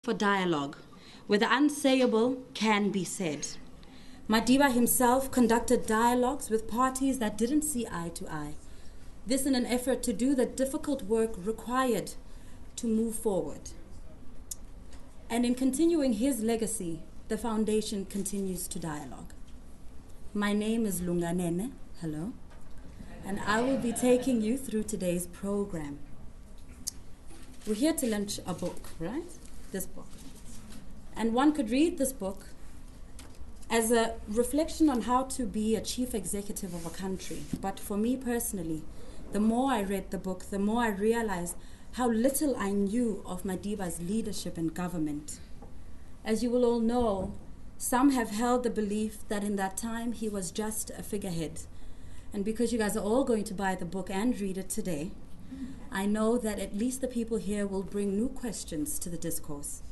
for dialogue, where the unsayable can be said. Madiba himself conducted dialogues with parties that didn't see eye to eye. This in an effort to do the difficult work required to move forward. And in continuing his legacy, the foundation continues to dialogue. My name is Lunganene, hello, and I will be taking you through today's program. We're here to launch a book, right? This book. And one could read this book as a reflection on how to be a chief executive of a country. But for me personally, the more I read the book, the more I realized how little I knew of Madiba's leadership and government. As you will all know, some have held the belief that in that time he was just a figurehead. And because you guys are all going to buy the book and read it today, I know that at least the people here will bring new questions to the discourse.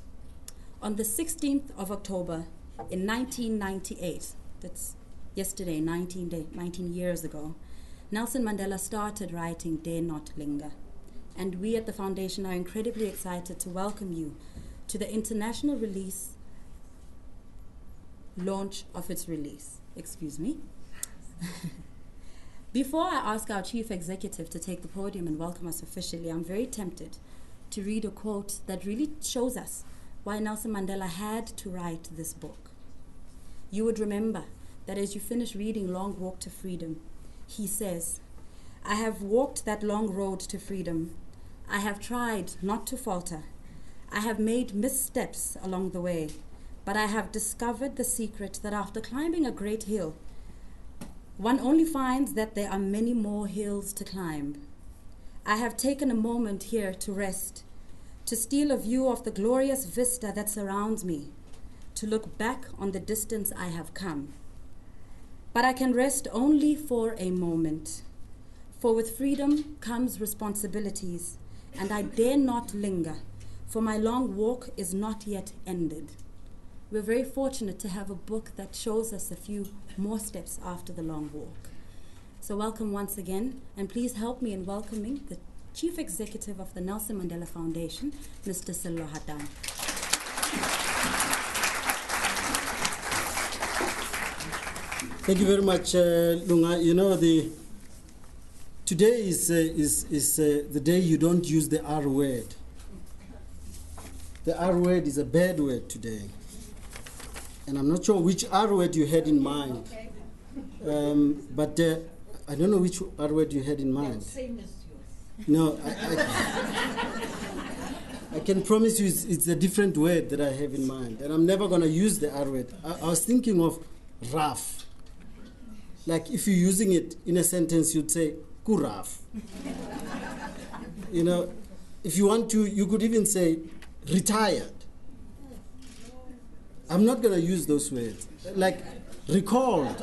On the 16th of October in 1998, that's yesterday, 19 years ago, Nelson Mandela started writing Not Linger. And we at the Foundation are incredibly excited to welcome you to the international launch of its release. Excuse me. Before I ask our chief executive to take the podium and welcome us officially, I'm very tempted to read a quote that really shows us why Nelson Mandela had to write this book. You would remember that as you finish reading Long Walk to Freedom, he says, "I have walked that long road to freedom. I have tried not to falter. I have made missteps along the way, but I have discovered the secret that after climbing a great hill, one only finds that there are many more hills to climb. I have taken a moment here to rest, to steal a view of the glorious vista that surrounds me, to look back on the distance I have come. But I can rest only for a moment, for with freedom comes responsibilities, and I dare not linger, for my long walk is not yet ended." We're very fortunate to have a book that shows us a few more steps after the long walk. So welcome once again, and please help me in welcoming the Chief Executive of the Nelson Mandela Foundation, Mr. Houghton. Thank you very much, Lunga. You know, today is the day you don't use the R word. The R word is a bad word today. And I'm not sure which R word you had in mind. But I don't know which R word you had in mind. Same as yours. No, I can promise you it's a different word that I have in mind. And I'm never going to use the R word. I was thinking of rough. Like if you're using it in a sentence, you'd say, kuraf. You know, if you want to, you could even say retired. I'm not going to use those words. Like recalled.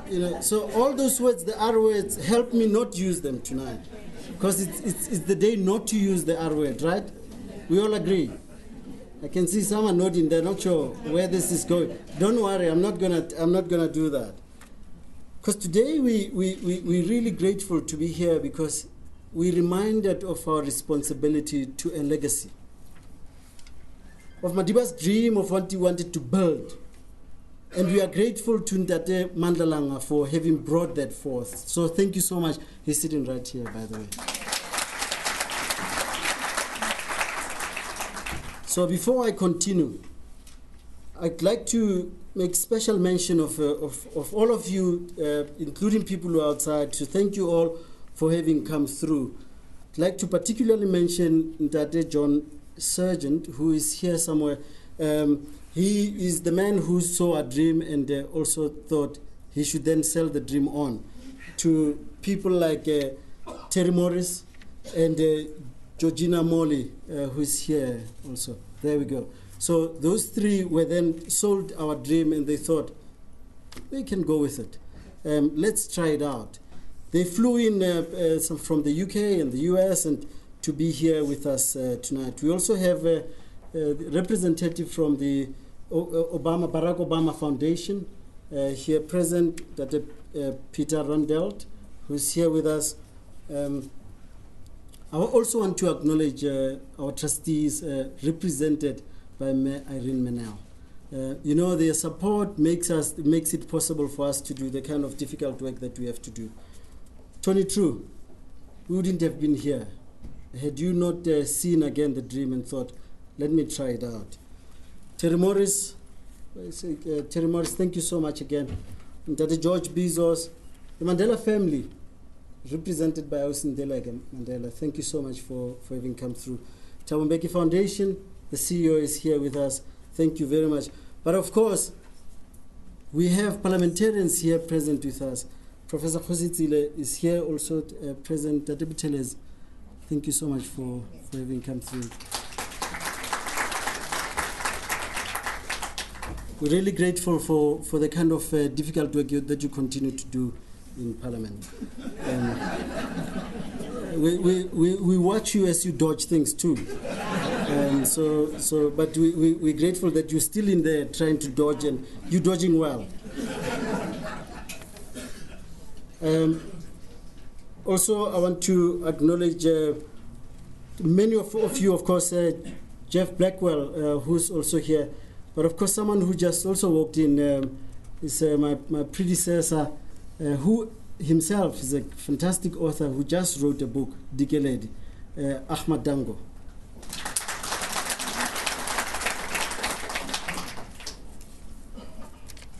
You know, so all those words, the R words, help me not use them tonight. Because it's the day not to use the R word, right? We all agree. I can see someone nodding, they're not sure where this is going. Don't worry, I'm not gonna do that. Because today we're really grateful to be here because we're reminded of our responsibility to a legacy. Of Madiba's dream of what he wanted to build. And we are grateful to Ndate Mandla Langa for having brought that forth. So thank you so much. He's sitting right here, by the way. So before I continue, I'd like to make special mention of all of you, including people who are outside, to thank you all for having come through. I'd like to particularly mention Ndate John Sergeant, who is here somewhere. He is the man who saw a dream and also thought he should then sell the dream on to people like Terry Morris and Georgina Molly, who is here also. There we go. So those three were then sold our dream and they thought, we can go with it. Let's try it out. They flew in some from the UK and the US and to be here with us tonight. We also have a representative from the Barack Obama Foundation here present, Dr. Peter Rondelt, who's here with us. I also want to acknowledge our trustees represented by Mayor Irene Menel. You know, their support makes it possible for us to do the kind of difficult work that we have to do. Tony True, we wouldn't have been here had you not seen again the dream and thought, let me try it out. Terry Morris, thank you so much again. And Dr. George Bezos, the Mandela family, represented by Nelson Mandela, thank you so much for having come through. Thabo Mbeki Foundation, the CEO is here with us. Thank you very much. But of course, we have parliamentarians here present with us. Professor Khositsile is here also present. Dr. Buteles, thank you so much for having come through. We're really grateful for the kind of difficult work that you continue to do in Parliament. We watch you as you dodge things too. But we're grateful that you're still in there trying to dodge, and you're dodging well. Also, I want to acknowledge many of you, of course, Jeff Blackwell, who's also here. But of course, someone who just also walked in is my predecessor, who himself is a fantastic author who just wrote a book, Dikeledi, Ahmad Dango.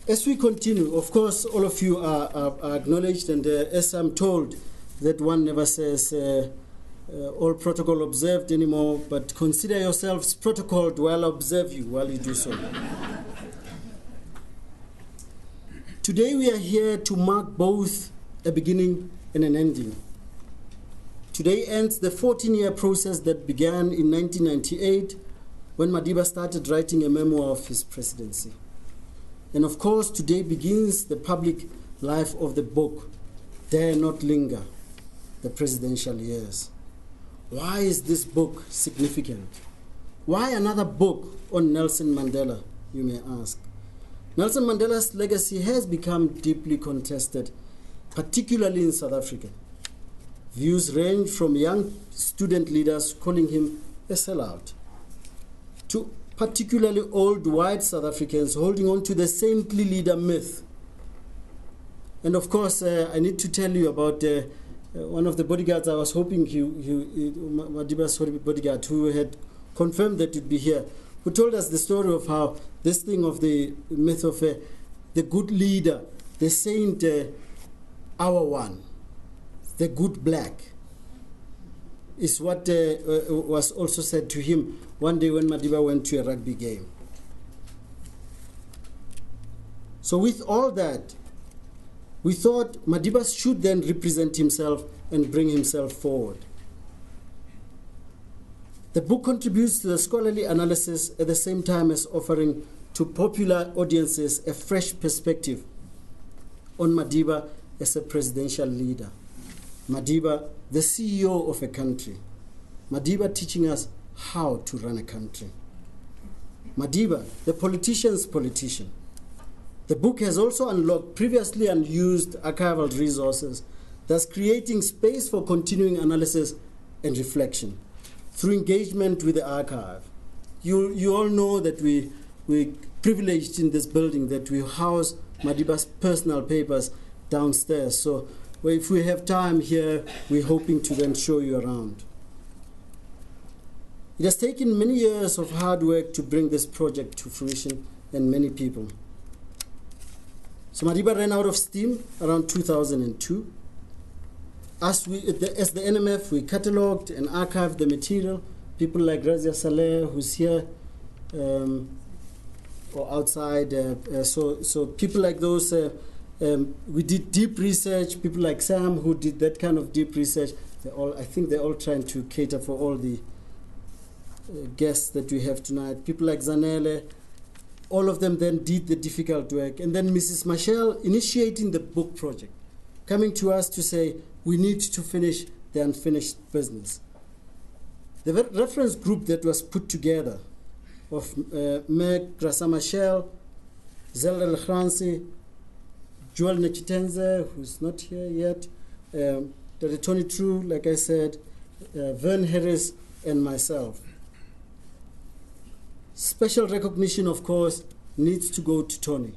As we continue, of course, all of you are acknowledged, and as I'm told, that one never says all protocol observed anymore, but consider yourselves protocoled while I observe you while you do so. Today we are here to mark both a beginning and an ending. Today ends the 14-year process that began in 1998 when Madiba started writing a memoir of his presidency. And of course, today begins the public life of the book, Dare Not Linger, the Presidential Years. Why is this book significant? Why another book on Nelson Mandela, you may ask? Nelson Mandela's legacy has become deeply contested, particularly in South Africa. Views range from young student leaders calling him a sellout, to particularly old white South Africans holding on to the saintly leader myth. And of course, I need to tell you about one of the bodyguards. I was hoping Madiba's bodyguard, who had confirmed that you'd be here, who told us the story of how this thing of the myth of the good leader, the saint, our one, the good black, is what was also said to him one day when Madiba went to a rugby game. So with all that, we thought Madiba should then represent himself and bring himself forward. The book contributes to the scholarly analysis at the same time as offering to popular audiences a fresh perspective on Madiba as a presidential leader. Madiba, the CEO of a country. Madiba teaching us how to run a country. Madiba, the politician's politician. The book has also unlocked previously unused archival resources, thus creating space for continuing analysis and reflection through engagement with the archive. You all know that we're privileged in this building, that we house Madiba's personal papers downstairs. So if we have time here, we're hoping to then show you around. It has taken many years of hard work to bring this project to fruition, and many people. So Madiba ran out of steam around 2002. As the NMF, we catalogued and archived the material. People like Razia Saleh, who's here, or outside. So people like those, we did deep research. People like Sam, who did that kind of deep research. I think they're all trying to cater for all the guests that we have tonight. People like Zanele, all of them then did the difficult work. And then Mrs. Machel initiating the book project, coming to us to say, we need to finish the unfinished business. The reference group that was put together of Meg Grasa Machel, Zelda Lechransi, Joel Nechitenze, who's not here yet, Dr. Tony True, like I said, Vern Harris, and myself. Special recognition, of course, needs to go to Tony.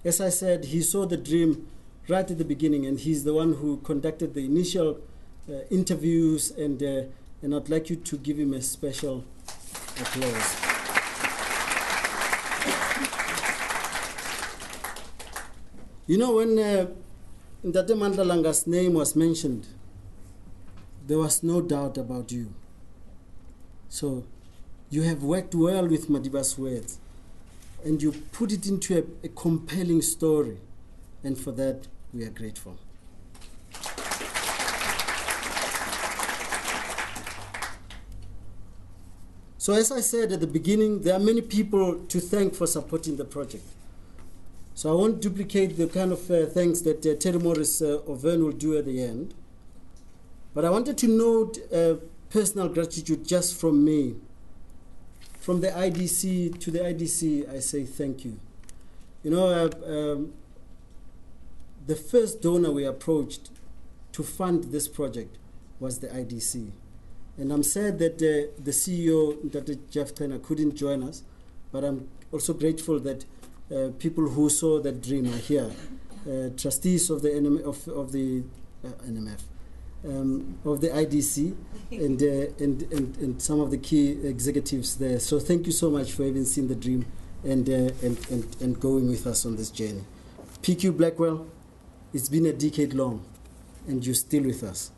As I said, he saw the dream right at the beginning, and he's the one who conducted the initial interviews, and I'd like you to give him a special applause. You know, when Ndate Mandla Langa's name was mentioned, there was no doubt about you. So you have worked well with Madiba's words, and you put it into a compelling story, and for that we are grateful. So as I said at the beginning, there are many people to thank for supporting the project. So I won't duplicate the kind of thanks that Terry Morris or Vern will do at the end. But I wanted to note personal gratitude just from me. From the IDC to the IDC, I say thank you. You know, the first donor we approached to fund this project was the IDC. And I'm sad that the CEO, Dr. Jeff Tanner, couldn't join us, but I'm also grateful that people who saw that dream are here. Trustees of the NMF, of the IDC, and some of the key executives there. So thank you so much for having seen the dream and going with us on this journey. PQ Blackwell, it's been a decade long, and you're still with us.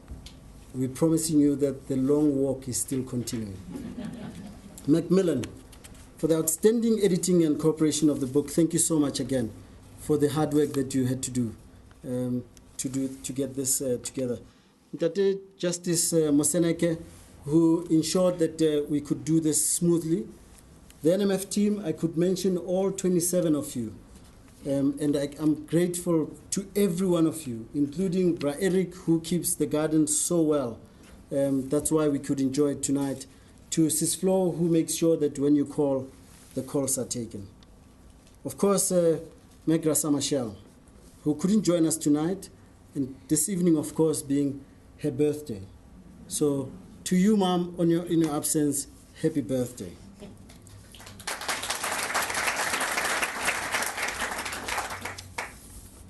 We're promising you that the long walk is still continuing. Macmillan, for the outstanding editing and cooperation of the book, thank you so much again for the hard work that you had to do to get this together. Ntate Justice Moseneke, who ensured that we could do this smoothly. The NMF team, I could mention all 27 of you. And I'm grateful to every one of you, including Bra Eric, who keeps the garden so well. That's why we could enjoy it tonight. To Sis Flo, who makes sure that when you call, the calls are taken. Of course, Megra Samashel, who couldn't join us tonight, and this evening, of course, being her birthday. So to you, Mom, in your absence, happy birthday.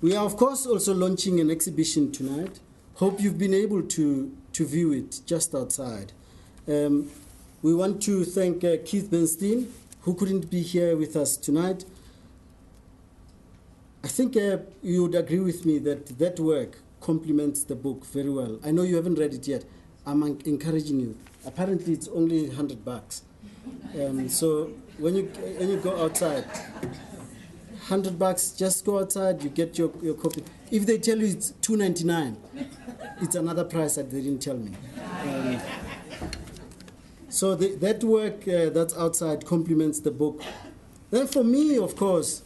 We are, of course, also launching an exhibition tonight. Hope you've been able to view it just outside. We want to thank Keith Bernstein, who couldn't be here with us tonight. I think you would agree with me that that work complements the book very well. I know you haven't read it yet. I'm encouraging you. Apparently, it's only $100. So when you go outside, $100, just go outside, you get your copy. If they tell you it's $2.99, it's another price that they didn't tell me. So that work that's outside complements the book. Then for me, of course,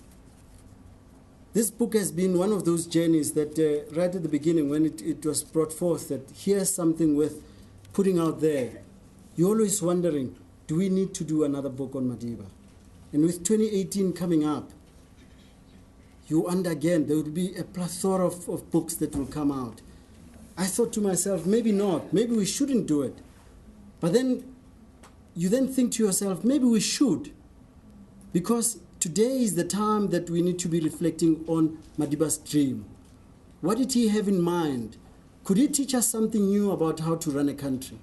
this book has been one of those journeys that right at the beginning when it was brought forth that here's something worth putting out there. You're always wondering, do we need to do another book on Madiba? And with 2018 coming up, you wonder again, there will be a plethora of books that will come out. I thought to myself, maybe not, maybe we shouldn't do it. But then you then think to yourself, maybe we should. Because today is the time that we need to be reflecting on Madiba's dream. What did he have in mind? Could he teach us something new about how to run a country?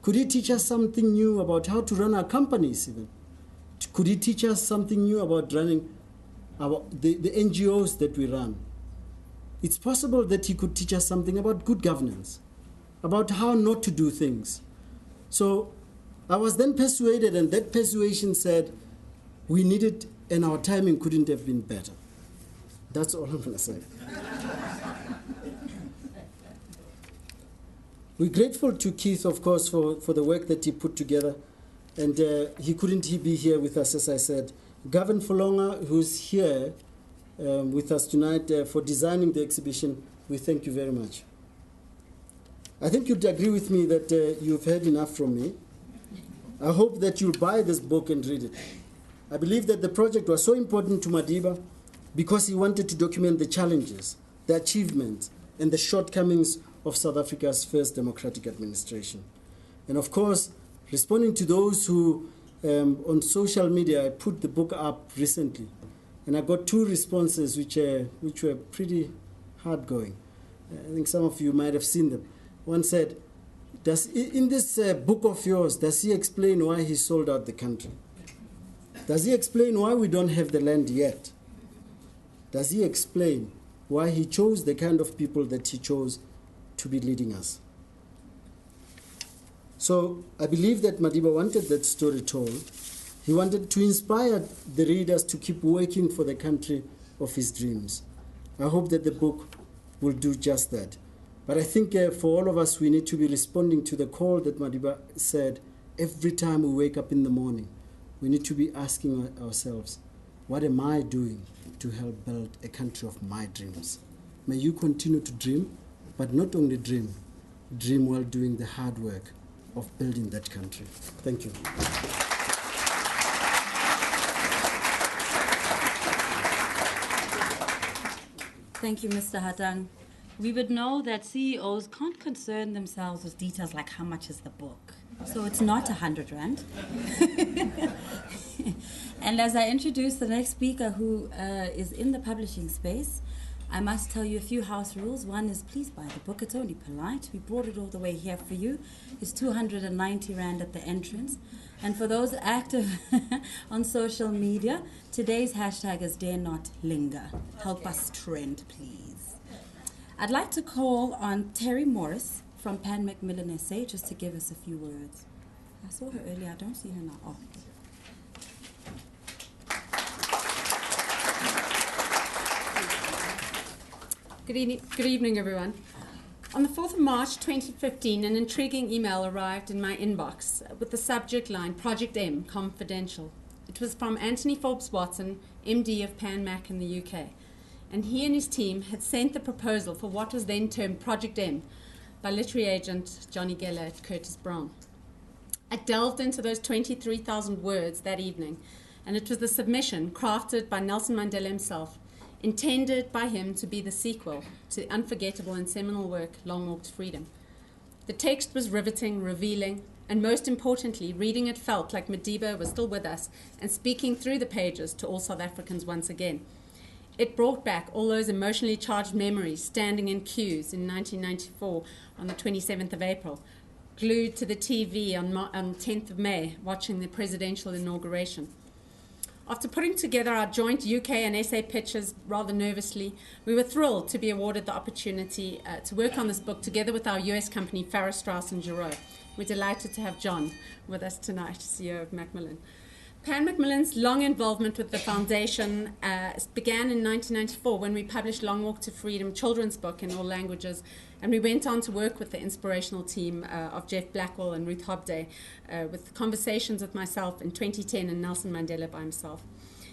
Could he teach us something new about how to run our companies even? Could he teach us something new about running the NGOs that we run? It's possible that he could teach us something about good governance, about how not to do things. So I was then persuaded, and that persuasion said, we need it, and our timing couldn't have been better. That's all I'm going to say. We're grateful to Keith, of course, for the work that he put together, and he couldn't be here with us, as I said. Gavin Folonga, who's here with us tonight for designing the exhibition, we thank you very much. I think you'd agree with me that you've heard enough from me. I hope that you'll buy this book and read it. I believe that the project was so important to Madiba because he wanted to document the challenges, the achievements, and the shortcomings of South Africa's first democratic administration. And of course, responding to those who, on social media, I put the book up recently, and I got 2 responses which were pretty hard-going. I think some of you might have seen them. One said, in this book of yours, does he explain why he sold out the country? Does he explain why we don't have the land yet? Does he explain why he chose the kind of people that he chose to be leading us? So I believe that Madiba wanted that story told. He wanted to inspire the readers to keep working for the country of his dreams. I hope that the book will do just that. But I think for all of us, we need to be responding to the call that Madiba said. Every time we wake up in the morning, we need to be asking ourselves, what am I doing to help build a country of my dreams? May you continue to dream, but not only dream while doing the hard work of building that country. Thank you. Thank you, Mr. Houghton. We would know that CEOs can't concern themselves with details like how much is the book. So it's not 100 Rand. And as I introduce the next speaker who is in the publishing space, I must tell you a few house rules. One is please buy the book. It's only polite. We brought it all the way here for you. It's 290 Rand at the entrance. And for those active on social media, today's hashtag is Dare Not Linger. Help us trend, please. I'd like to call on Terry Morris from Pan Macmillan SA just to give us a few words. I saw her earlier. I don't see her now. Oh. Good evening, everyone. On the 4th of March 2015, an intriguing email arrived in my inbox with the subject line, Project M, Confidential. It was from Anthony Forbes Watson, MD of Pan Mac in the UK. And he and his team had sent the proposal for what was then termed Project M by literary agent Johnny Geller at Curtis Brown. I delved into those 23,000 words that evening, and it was the submission crafted by Nelson Mandela himself, intended by him to be the sequel to the unforgettable and seminal work Long Walk to Freedom. The text was riveting, revealing, and most importantly, reading it felt like Madiba was still with us and speaking through the pages to all South Africans once again. It brought back all those emotionally charged memories standing in queues in 1994 on the 27th of April, glued to the TV on 10th of May, watching the presidential inauguration. After putting together our joint UK and SA pitches rather nervously, we were thrilled to be awarded the opportunity to work on this book together with our US company, Farrar, Straus & Giroux. We're delighted to have John with us tonight, CEO of Macmillan. Pan Macmillan's long involvement with the foundation began in 1994 when we published Long Walk to Freedom children's book in all languages, and we went on to work with the inspirational team of Jeff Blackwell and Ruth Hobday with conversations with myself in 2010 and Nelson Mandela by himself.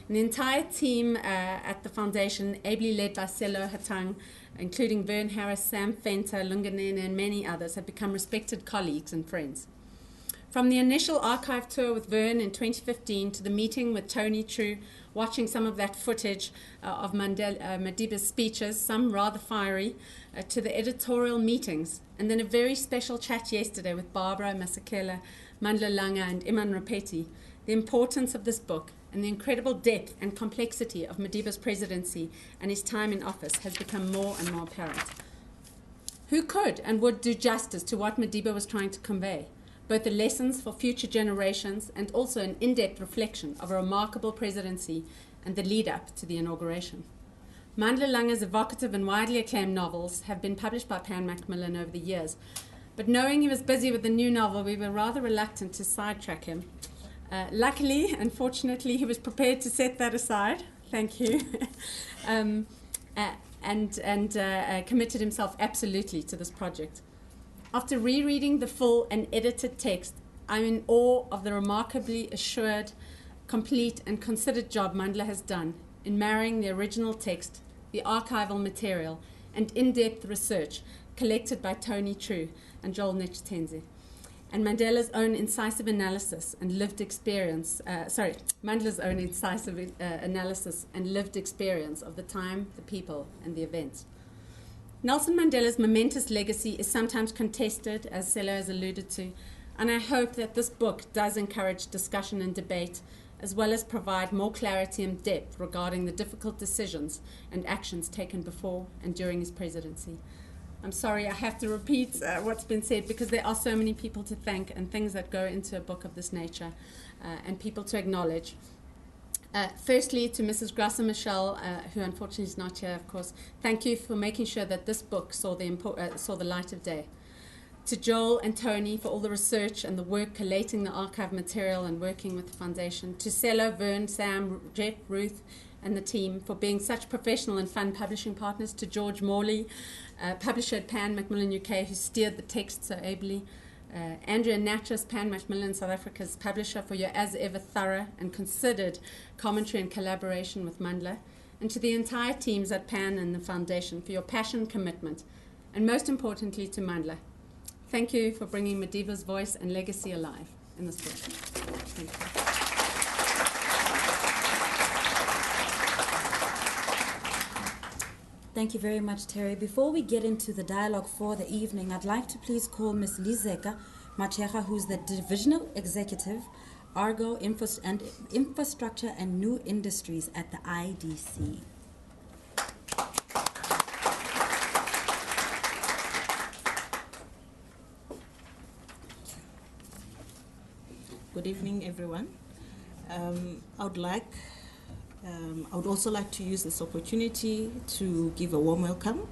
And the entire team at the foundation, ably led by Selo Hatang, including Vern Harris, Sam Fenter, Lunganene, and many others, have become respected colleagues and friends. From the initial archive tour with Vern in 2015 to the meeting with Tony True, watching some of that footage of Madiba's speeches, some rather fiery, to the editorial meetings, and then a very special chat yesterday with Barbara Masekela, Mandla Langa, and Iman Rapetti, the importance of this book and the incredible depth and complexity of Madiba's presidency and his time in office has become more and more apparent. Who could and would do justice to what Madiba was trying to convey? Both the lessons for future generations and also an in-depth reflection of a remarkable presidency and the lead-up to the inauguration. Mandla Langa's evocative and widely acclaimed novels have been published by Pan Macmillan over the years, but knowing he was busy with the new novel, we were rather reluctant to sidetrack him. Luckily and fortunately, he was prepared to set that aside. Thank you. And committed himself absolutely to this project. After rereading the full and edited text, I'm in awe of the remarkably assured, complete, and considered job Mandla has done in marrying the original text, the archival material, and in-depth research collected by Tony True and Joel Nechtenze, and Mandela's own incisive analysis and lived experience, Mandela's own incisive analysis and lived experience of the time, the people, and the events. Nelson Mandela's momentous legacy is sometimes contested, as Selo has alluded to, and I hope that this book does encourage discussion and debate, as well as provide more clarity and depth regarding the difficult decisions and actions taken before and during his presidency. I'm sorry, I have to repeat what's been said because there are so many people to thank and things that go into a book of this nature and people to acknowledge. Firstly, to Mrs. Grassa Michelle, who unfortunately is not here, of course, thank you for making sure that this book saw the light of day. To Joel and Tony for all the research and the work collating the archive material and working with the foundation. To Selo, Vern, Sam, Jeff, Ruth, and the team for being such professional and fun publishing partners. To George Morley, publisher at Pan Macmillan UK, who steered the text so ably. Andrea Natchez, Pan Macmillan South Africa's publisher, for your as ever thorough and considered commentary and collaboration with Mandla. And to the entire teams at Pan and the foundation for your passion, commitment, and most importantly to Mandla. Thank you for bringing Madiba's voice and legacy alive in this book. Thank you. Thank you very much, Terry. Before we get into the dialogue for the evening, I'd like to please call Ms. Lizeka Machecha, who's the Divisional Executive, Argo Infrastructure and New Industries at the IDC. Good evening, everyone. I would also like to use this opportunity to give a warm welcome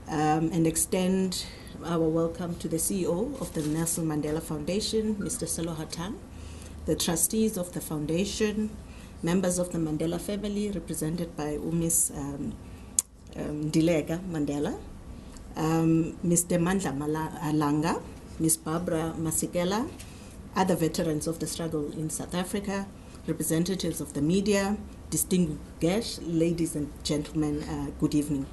and extend our welcome to the CEO of the Nelson Mandela Foundation, Mr. Selo Houghton, the trustees of the foundation, members of the Mandela family represented by Ms. Dilega Mandela, Mr. Mandla Langa, Ms. Barbara Masekela, other veterans of the struggle in South Africa, representatives of the media, distinguished guests, ladies and gentlemen, good evening.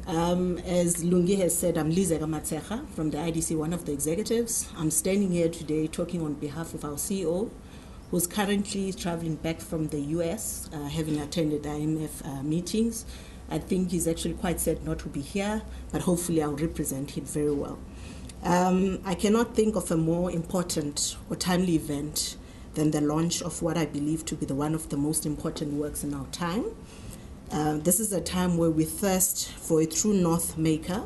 As Lungi has said, I'm Lizeka Machecha from the IDC, one of the executives. I'm standing here today talking on behalf of our CEO, who's currently traveling back from the US, having attended IMF meetings. I think he's actually quite sad not to be here, but hopefully I'll represent him very well. I cannot think of a more important or timely event than the launch of what I believe to be one of the most important works in our time. This is a time where we thirst for a true north maker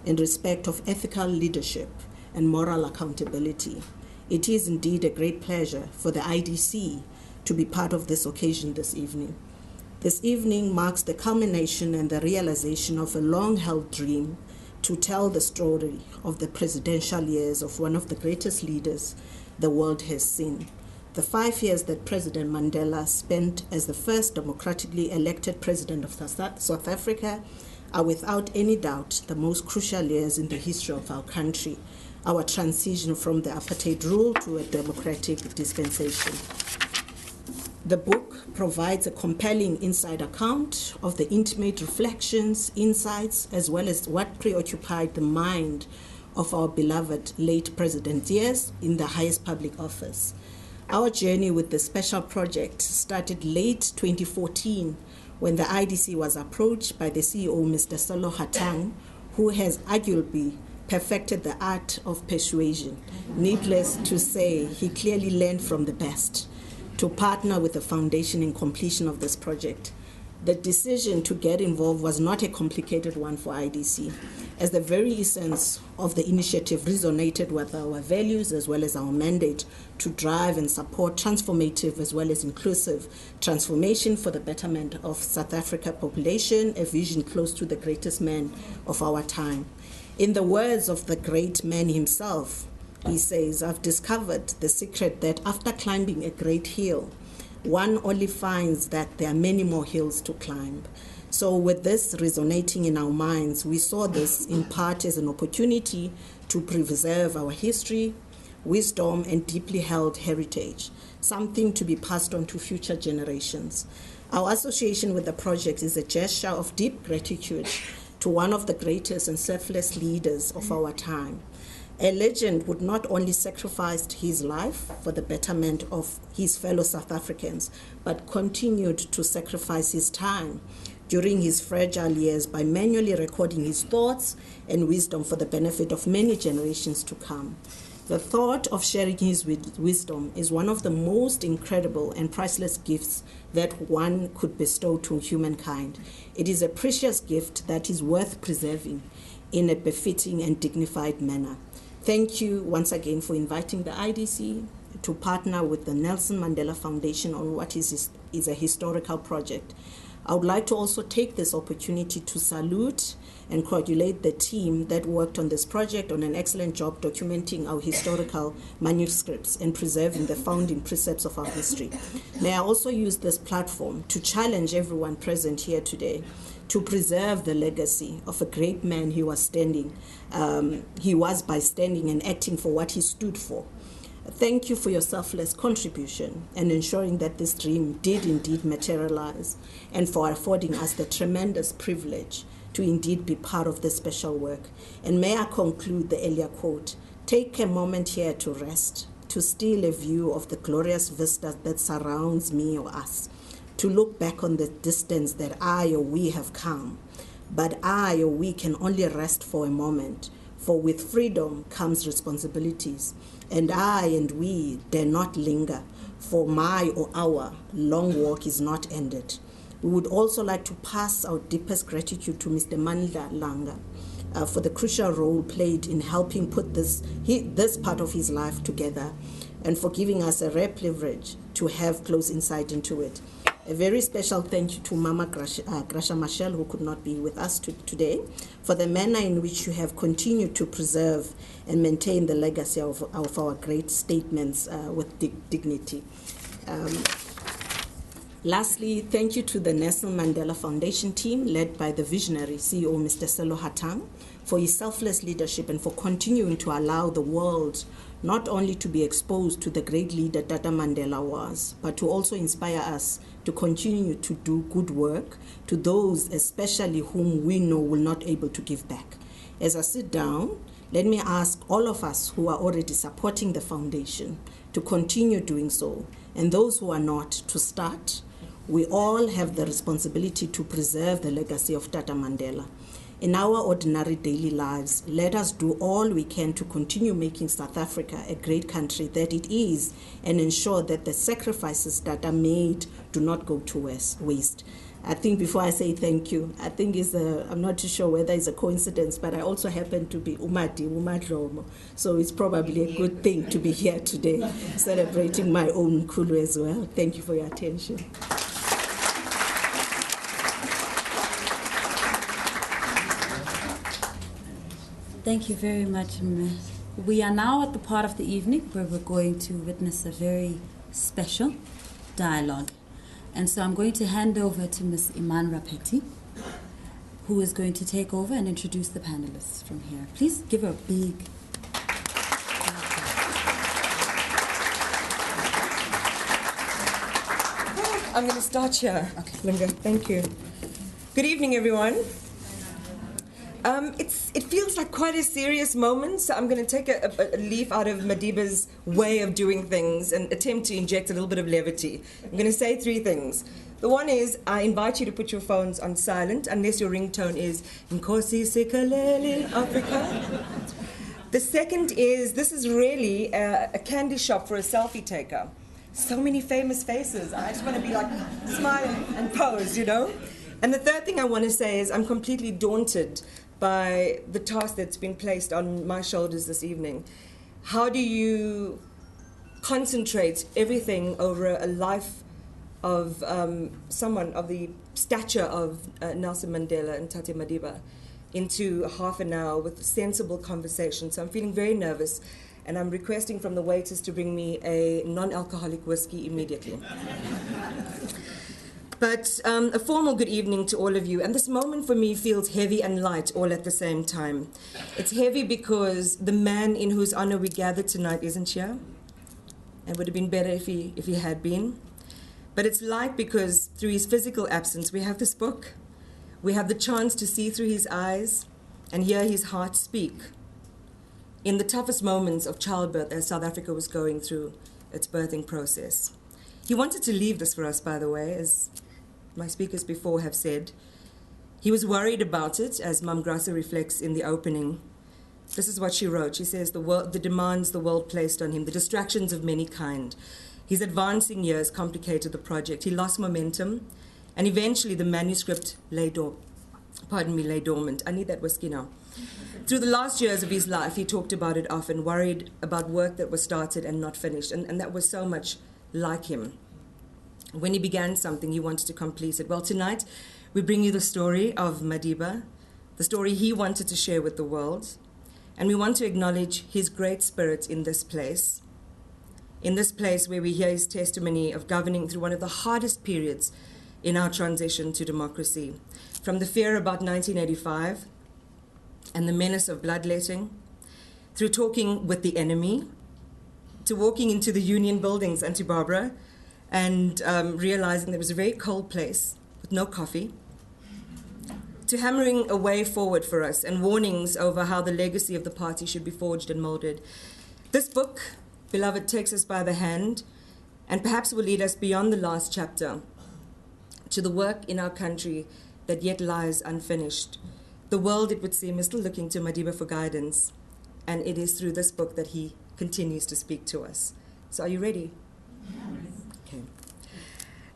in respect of ethical leadership and moral accountability. It is indeed a great pleasure for the IDC to be part of this occasion this evening. This evening marks the culmination and the realization of a long-held dream to tell the story of the presidential years of one of the greatest leaders the world has seen. The 5 years that President Mandela spent as the first democratically elected president of South Africa are without any doubt the most crucial years in the history of our country, our transition from the apartheid rule to a democratic dispensation. The book provides a compelling inside account of the intimate reflections, insights, as well as what preoccupied the mind of our beloved late president's years in the highest public office. Our journey with the special project started late 2014 when the IDC was approached by the CEO, Mr. Selo Houghton, who has arguably perfected the art of persuasion. Needless to say, he clearly learned from the best to partner with the foundation in completion of this project. The decision to get involved was not a complicated one for IDC, as the very essence of the initiative resonated with our values as well as our mandate to drive and support transformative as well as inclusive transformation for the betterment of South Africa population, a vision close to the greatest man of our time. In the words of the great man himself, he says, "I've discovered the secret that after climbing a great hill, one only finds that there are many more hills to climb." So with this resonating in our minds, we saw this in part as an opportunity to preserve our history, wisdom, and deeply held heritage, something to be passed on to future generations. Our association with the project is a gesture of deep gratitude to one of the greatest and selfless leaders of our time. A legend would not only sacrifice his life for the betterment of his fellow South Africans, but continued to sacrifice his time during his fragile years by manually recording his thoughts and wisdom for the benefit of many generations to come. The thought of sharing his wisdom is one of the most incredible and priceless gifts that one could bestow to humankind. It is a precious gift that is worth preserving in a befitting and dignified manner. Thank you once again for inviting the IDC to partner with the Nelson Mandela Foundation on what is a historical project. I would like to also take this opportunity to salute and congratulate the team that worked on this project on an excellent job documenting our historical manuscripts and preserving the founding precepts of our history. May I also use this platform to challenge everyone present here today to preserve the legacy of a great man he was by standing and acting for what he stood for. Thank you for your selfless contribution and ensuring that this dream did indeed materialize, and for affording us the tremendous privilege to indeed be part of this special work. And may I conclude the earlier quote, take a moment here to rest, to steal a view of the glorious vista that surrounds me or us, to look back on the distance that I or we have come. But I or we can only rest for a moment, for with freedom comes responsibilities. And I and we dare not linger, for my or our long walk is not ended. We would also like to pass our deepest gratitude to Mr. Mandla Langa for the crucial role played in helping put this part of his life together, and for giving us a rare privilege to have close insight into it. A very special thank you to Mama Gracia Michelle, who could not be with us today, for the manner in which you have continued to preserve and maintain the legacy of our great statements with dignity. Lastly, thank you to the Nelson Mandela Foundation team, led by the visionary CEO, Mr. Houghton, for his selfless leadership and for continuing to allow the world not only to be exposed to the great leader Tata Mandela was, but to also inspire us to continue to do good work to those especially whom we know will not able to give back. As I sit down, let me ask all of us who are already supporting the foundation to continue doing so, and those who are not, to start. We all have the responsibility to preserve the legacy of Tata Mandela. In our ordinary daily lives, let us do all we can to continue making South Africa a great country that it is, and ensure that the sacrifices that are made do not go to waste. I think before I say thank you, I think I'm not too sure whether it's a coincidence, but I also happen to be Umadlomo, so it's probably a good thing to be here today, celebrating my own Kulu as well. Thank you for your attention. Thank you very much. We are now at the part of the evening where we're going to witness a very special dialogue. And so I'm going to hand over to Ms. Iman Rapetti, who is going to take over and introduce the panelists from here. Please give her a big... I'm going to start here. Okay. Linga, thank you. Good evening, everyone. It feels like quite a serious moment, so I'm going to take a leaf out of Madiba's way of doing things and attempt to inject a little bit of levity. I'm going to say three things. The one is, I invite you to put your phones on silent unless your ringtone is Nkosi Sikalele Africa. The second is, this is really a candy shop for a selfie taker. So many famous faces. I just want to be like, smile and pose, you know? And the third thing I want to say is I'm completely daunted by the task that's been placed on my shoulders this evening. How do you concentrate everything over a life of someone of the stature of Nelson Mandela and Tate Madiba into half an hour with sensible conversation? So I'm feeling very nervous, and I'm requesting from the waiters to bring me a non-alcoholic whiskey immediately. But a formal good evening to all of you. And this moment for me feels heavy and light all at the same time. It's heavy because the man in whose honor we gathered tonight isn't here. It would have been better if he had been. But it's light because through his physical absence, we have this book. We have the chance to see through his eyes and hear his heart speak. In the toughest moments of childbirth as South Africa was going through its birthing process. He wanted to leave this for us, by the way, as my speakers before have said. He was worried about it, as Mam Graça reflects in the opening. This is what she wrote. She says, the demands the world placed on him, the distractions of many kind. His advancing years complicated the project. He lost momentum, and eventually the manuscript lay dormant. I need that whiskey now. Through the last years of his life, he talked about it often, worried about work that was started and not finished, and that was so much like him. When he began something, he wanted to complete it. Well, tonight, we bring you the story of Madiba, the story he wanted to share with the world, and we want to acknowledge his great spirit in this place where we hear his testimony of governing through one of the hardest periods in our transition to democracy, from the fear about 1985 and the menace of bloodletting, through talking with the enemy, to walking into the union buildings, Auntie Barbara, and realizing there was a very cold place with no coffee, to hammering a way forward for us and warnings over how the legacy of the party should be forged and molded. This book, beloved, takes us by the hand and perhaps will lead us beyond the last chapter to the work in our country that yet lies unfinished. The world, it would seem, is still looking to Madiba for guidance, and it is through this book that he continues to speak to us. So are you ready? Okay.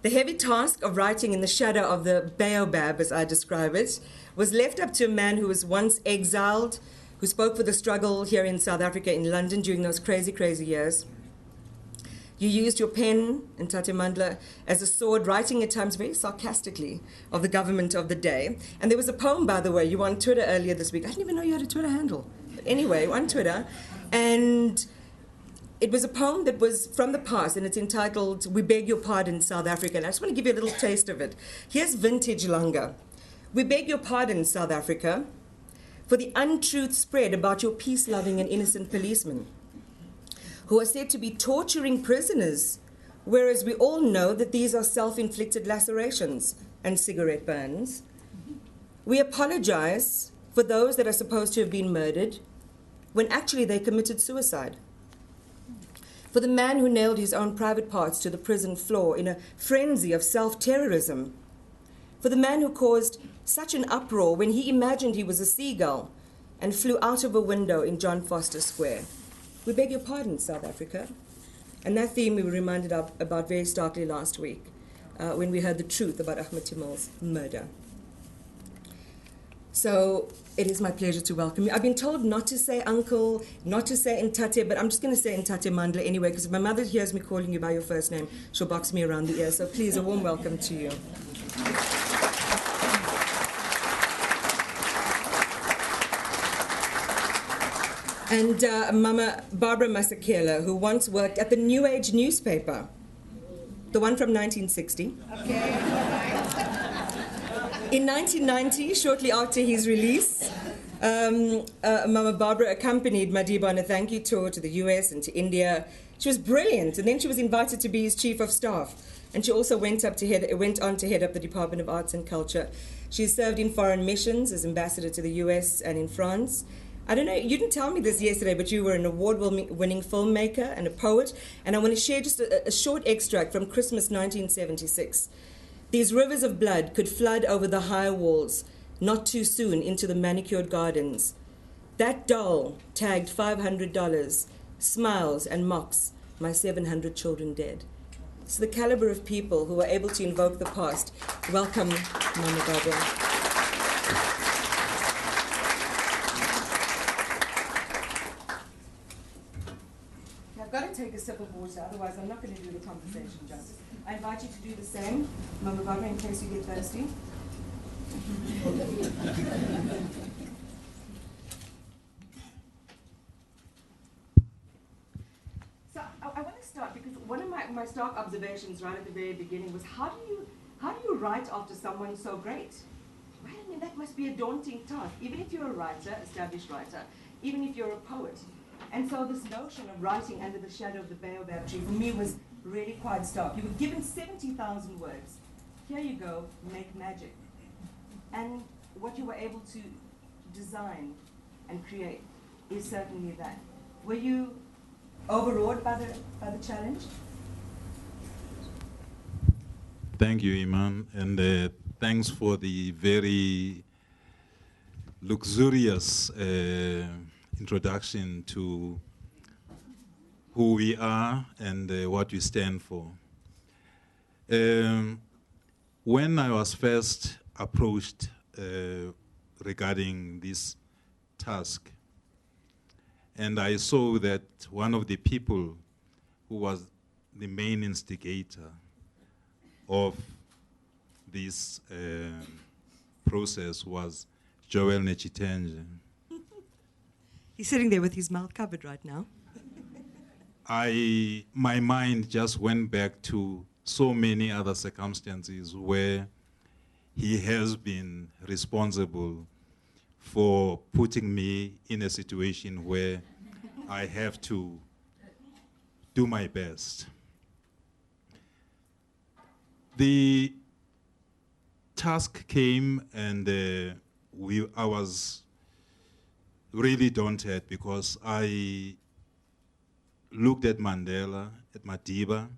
The heavy task of writing in the shadow of the baobab, as I describe it, was left up to a man who was once exiled, who spoke for the struggle here in South Africa, in London, during those crazy, crazy years. You used your pen, and Tate Mandla, as a sword, writing at times very sarcastically of the government of the day. And there was a poem, by the way, you were on Twitter earlier this week. I didn't even know you had a Twitter handle. But anyway, on Twitter. And it was a poem that was from the past, and it's entitled, We Beg Your Pardon, South Africa. And I just want to give you a little taste of it. Here's vintage Langa. We beg your pardon, South Africa, for the untruth spread about your peace-loving and innocent policemen, who are said to be torturing prisoners, whereas we all know that these are self-inflicted lacerations and cigarette burns. We apologize for those that are supposed to have been murdered, when actually they committed suicide. For the man who nailed his own private parts to the prison floor in a frenzy of self-terrorism. For the man who caused such an uproar when he imagined he was a seagull and flew out of a window in John Foster Square. We beg your pardon, South Africa. And that theme we were reminded of about very starkly last week when we heard the truth about Ahmed Timel's murder. So it is my pleasure to welcome you. I've been told not to say uncle, not to say Ntate, but I'm just going to say Ntate Mandla anyway, because if my mother hears me calling you by your first name, she'll box me around the ear. So please, a warm welcome to you. And Mama Barbara Masekela, who once worked at the New Age newspaper, the one from 1960. Okay. In 1990, shortly after his release, Mama Barbara accompanied Madiba on a thank you tour to the US and to India. She was brilliant, and then she was invited to be his chief of staff. And she also went on to head up the Department of Arts and Culture. She served in foreign missions as ambassador to the US and in France. I don't know, you didn't tell me this yesterday, but you were an award-winning filmmaker and a poet, and I want to share just a short extract from Christmas 1976. These rivers of blood could flood over the high walls, not too soon into the manicured gardens. That doll, tagged $500, smiles and mocks my 700 children dead. It's the caliber of people who are able to invoke the past. Welcome, Mama Barbara. I've got to take a sip of water, otherwise I'm not going to do the conversation justice. I invite you to do the same, Mama Barbara, in case you get thirsty. So I want to start because one of my stark observations right at the very beginning was how do you write after someone so great? Right? I mean, that must be a daunting task, even if you're a writer, established writer, even if you're a poet. And so this notion of writing under the shadow of the baobab tree for me was really quite stark. You were given 70,000 words. Here you go, make magic. And what you were able to design and create is certainly that. Were you overawed by the challenge? Thank you, Iman, and thanks for the very luxurious introduction to who we are and what we stand for. When I was first approached regarding this task, and I saw that one of the people who was the main instigator of this process was Joel Nechitenje. He's sitting there with his mouth covered right now. My mind just went back to so many other circumstances where he has been responsible for putting me in a situation where I have to do my best. The task came, and I was really daunted because I looked at Mandela, at Madiba,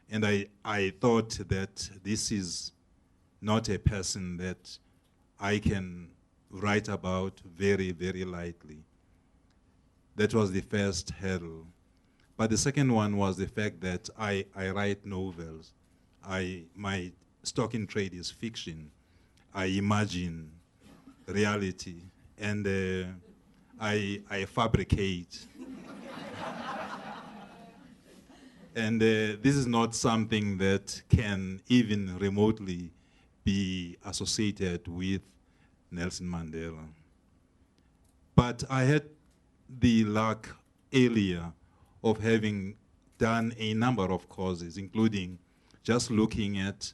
and I thought that this is not a person that I can write about very, very lightly. That was the first hurdle. But the second one was the fact that I write novels. My stock in trade is fiction. I imagine reality, and I fabricate. And this is not something that can even remotely be associated with Nelson Mandela. But I had the luck earlier of having done a number of causes, including just looking at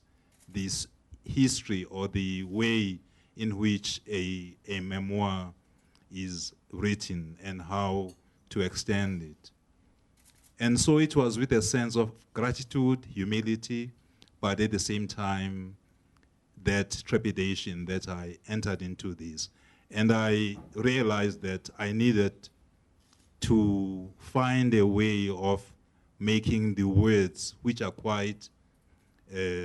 this history or the way in which a memoir is written and how to extend it. And so it was with a sense of gratitude, humility, but at the same time, that trepidation that I entered into this. And I realized that I needed to find a way of making the words, which are quite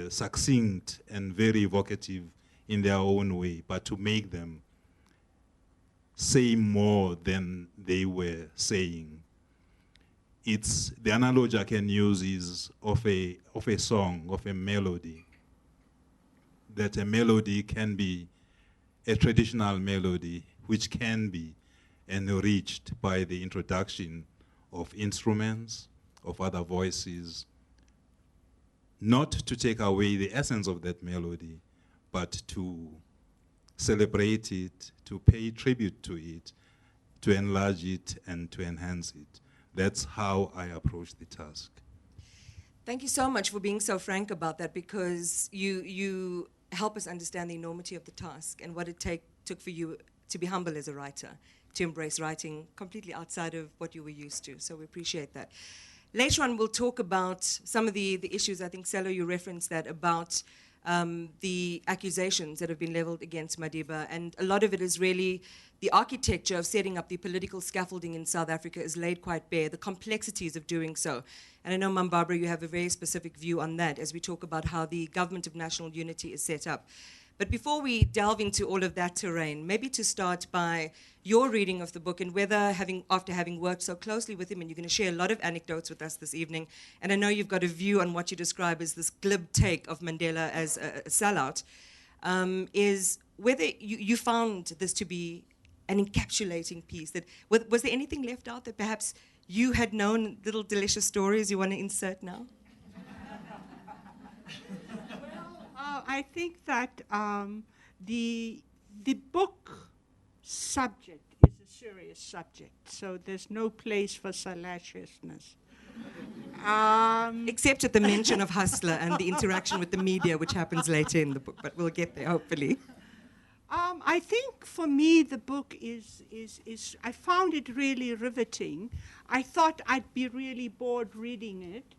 succinct and very evocative in their own way, but to make them say more than they were saying. The analogy I can use is of a song, of a melody. That a melody can be a traditional melody, which can be enriched by the introduction of instruments, of other voices, not to take away the essence of that melody, but to celebrate it, to pay tribute to it, to enlarge it, and to enhance it. That's how I approach the task. Thank you so much for being so frank about that, because you help us understand the enormity of the task and what it took for you to be humble as a writer, to embrace writing completely outside of what you were used to. So we appreciate that. Later on, we'll talk about some of the issues. I think, Selo, you referenced that about the accusations that have been leveled against Madiba, and a lot of it is really the architecture of setting up the political scaffolding in South Africa is laid quite bare, the complexities of doing so. And I know, Mam Barbara, you have a very specific view on that as we talk about how the Government of National Unity is set up. But before we delve into all of that terrain, maybe to start by your reading of the book, and whether, after having worked so closely with him, and you're going to share a lot of anecdotes with us this evening, and I know you've got a view on what you describe as this glib take of Mandela as a sellout, is whether you found this to be an encapsulating piece. That was there anything left out that perhaps you had known, little delicious stories you want to insert now? I think that the book subject is a serious subject, so there's no place for salaciousness. Except at the mention of Hustler and the interaction with the media, which happens later in the book, but we'll get there, hopefully. I think for me the book is I found it really riveting. I thought I'd be really bored reading it,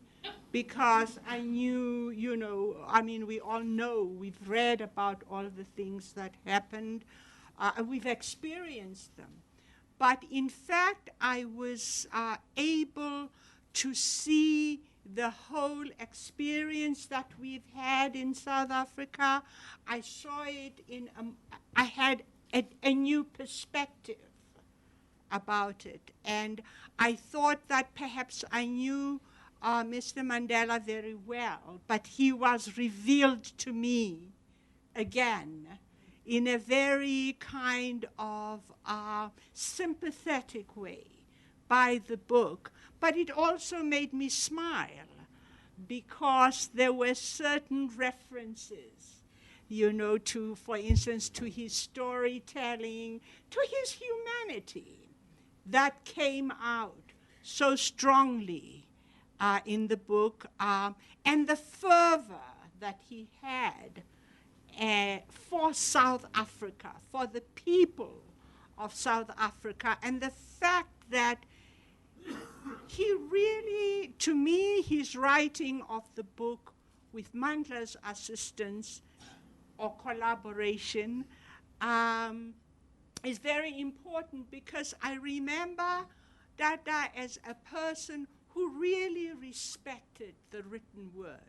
because I knew, we all know, we've read about all the things that happened, we've experienced them. But in fact, I was able to see the whole experience that we've had in South Africa. I saw it I had a new perspective about it. And I thought that perhaps I knew Mr. Mandela very well, but he was revealed to me again in a very kind of sympathetic way by the book. But it also made me smile because there were certain references, you know, to, for instance, to his storytelling, to his humanity that came out so strongly in the book, and the fervor that he had for South Africa, for the people of South Africa, and the fact that he really, to me, his writing of the book with Mandla's assistance or collaboration is very important, because I remember Dada as a person who really respected the written word.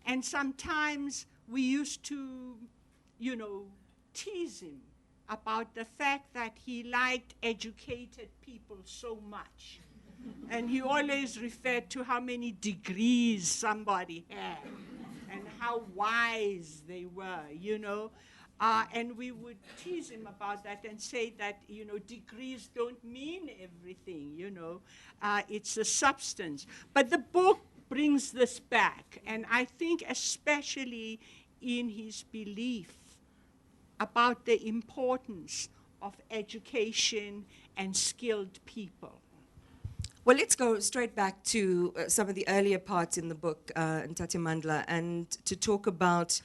And sometimes we used to, you know, tease him about the fact that he liked educated people so much. And he always referred to how many degrees somebody had and how wise they were, you know. And we would tease him about that and say that, you know, degrees don't mean everything, you know. It's a substance. But the book brings this back, and I think especially in his belief about the importance of education and skilled people. Well, let's go straight back to some of the earlier parts in the book, Ntate Mandla, and to talk about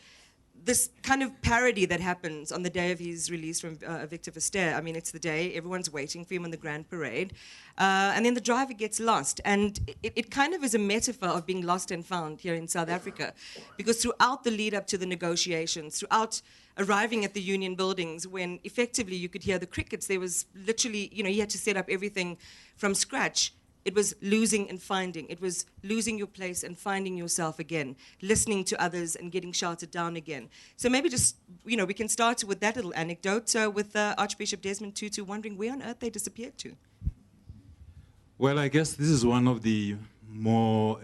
this kind of parody that happens on the day of his release from Victor Verster. I mean, it's the day everyone's waiting for him on the Grand Parade, and then the driver gets lost. And it kind of is a metaphor of being lost and found here in South Africa, because throughout the lead up to the negotiations, throughout arriving at the union buildings, when effectively you could hear the crickets, there was literally, you know, you had to set up everything from scratch. It was losing and finding. It was losing your place and finding yourself again, listening to others and getting shouted down again. So maybe just, you know, we can start with that little anecdote with Archbishop Desmond Tutu wondering where on earth they disappeared to. Well, I guess this is one of the more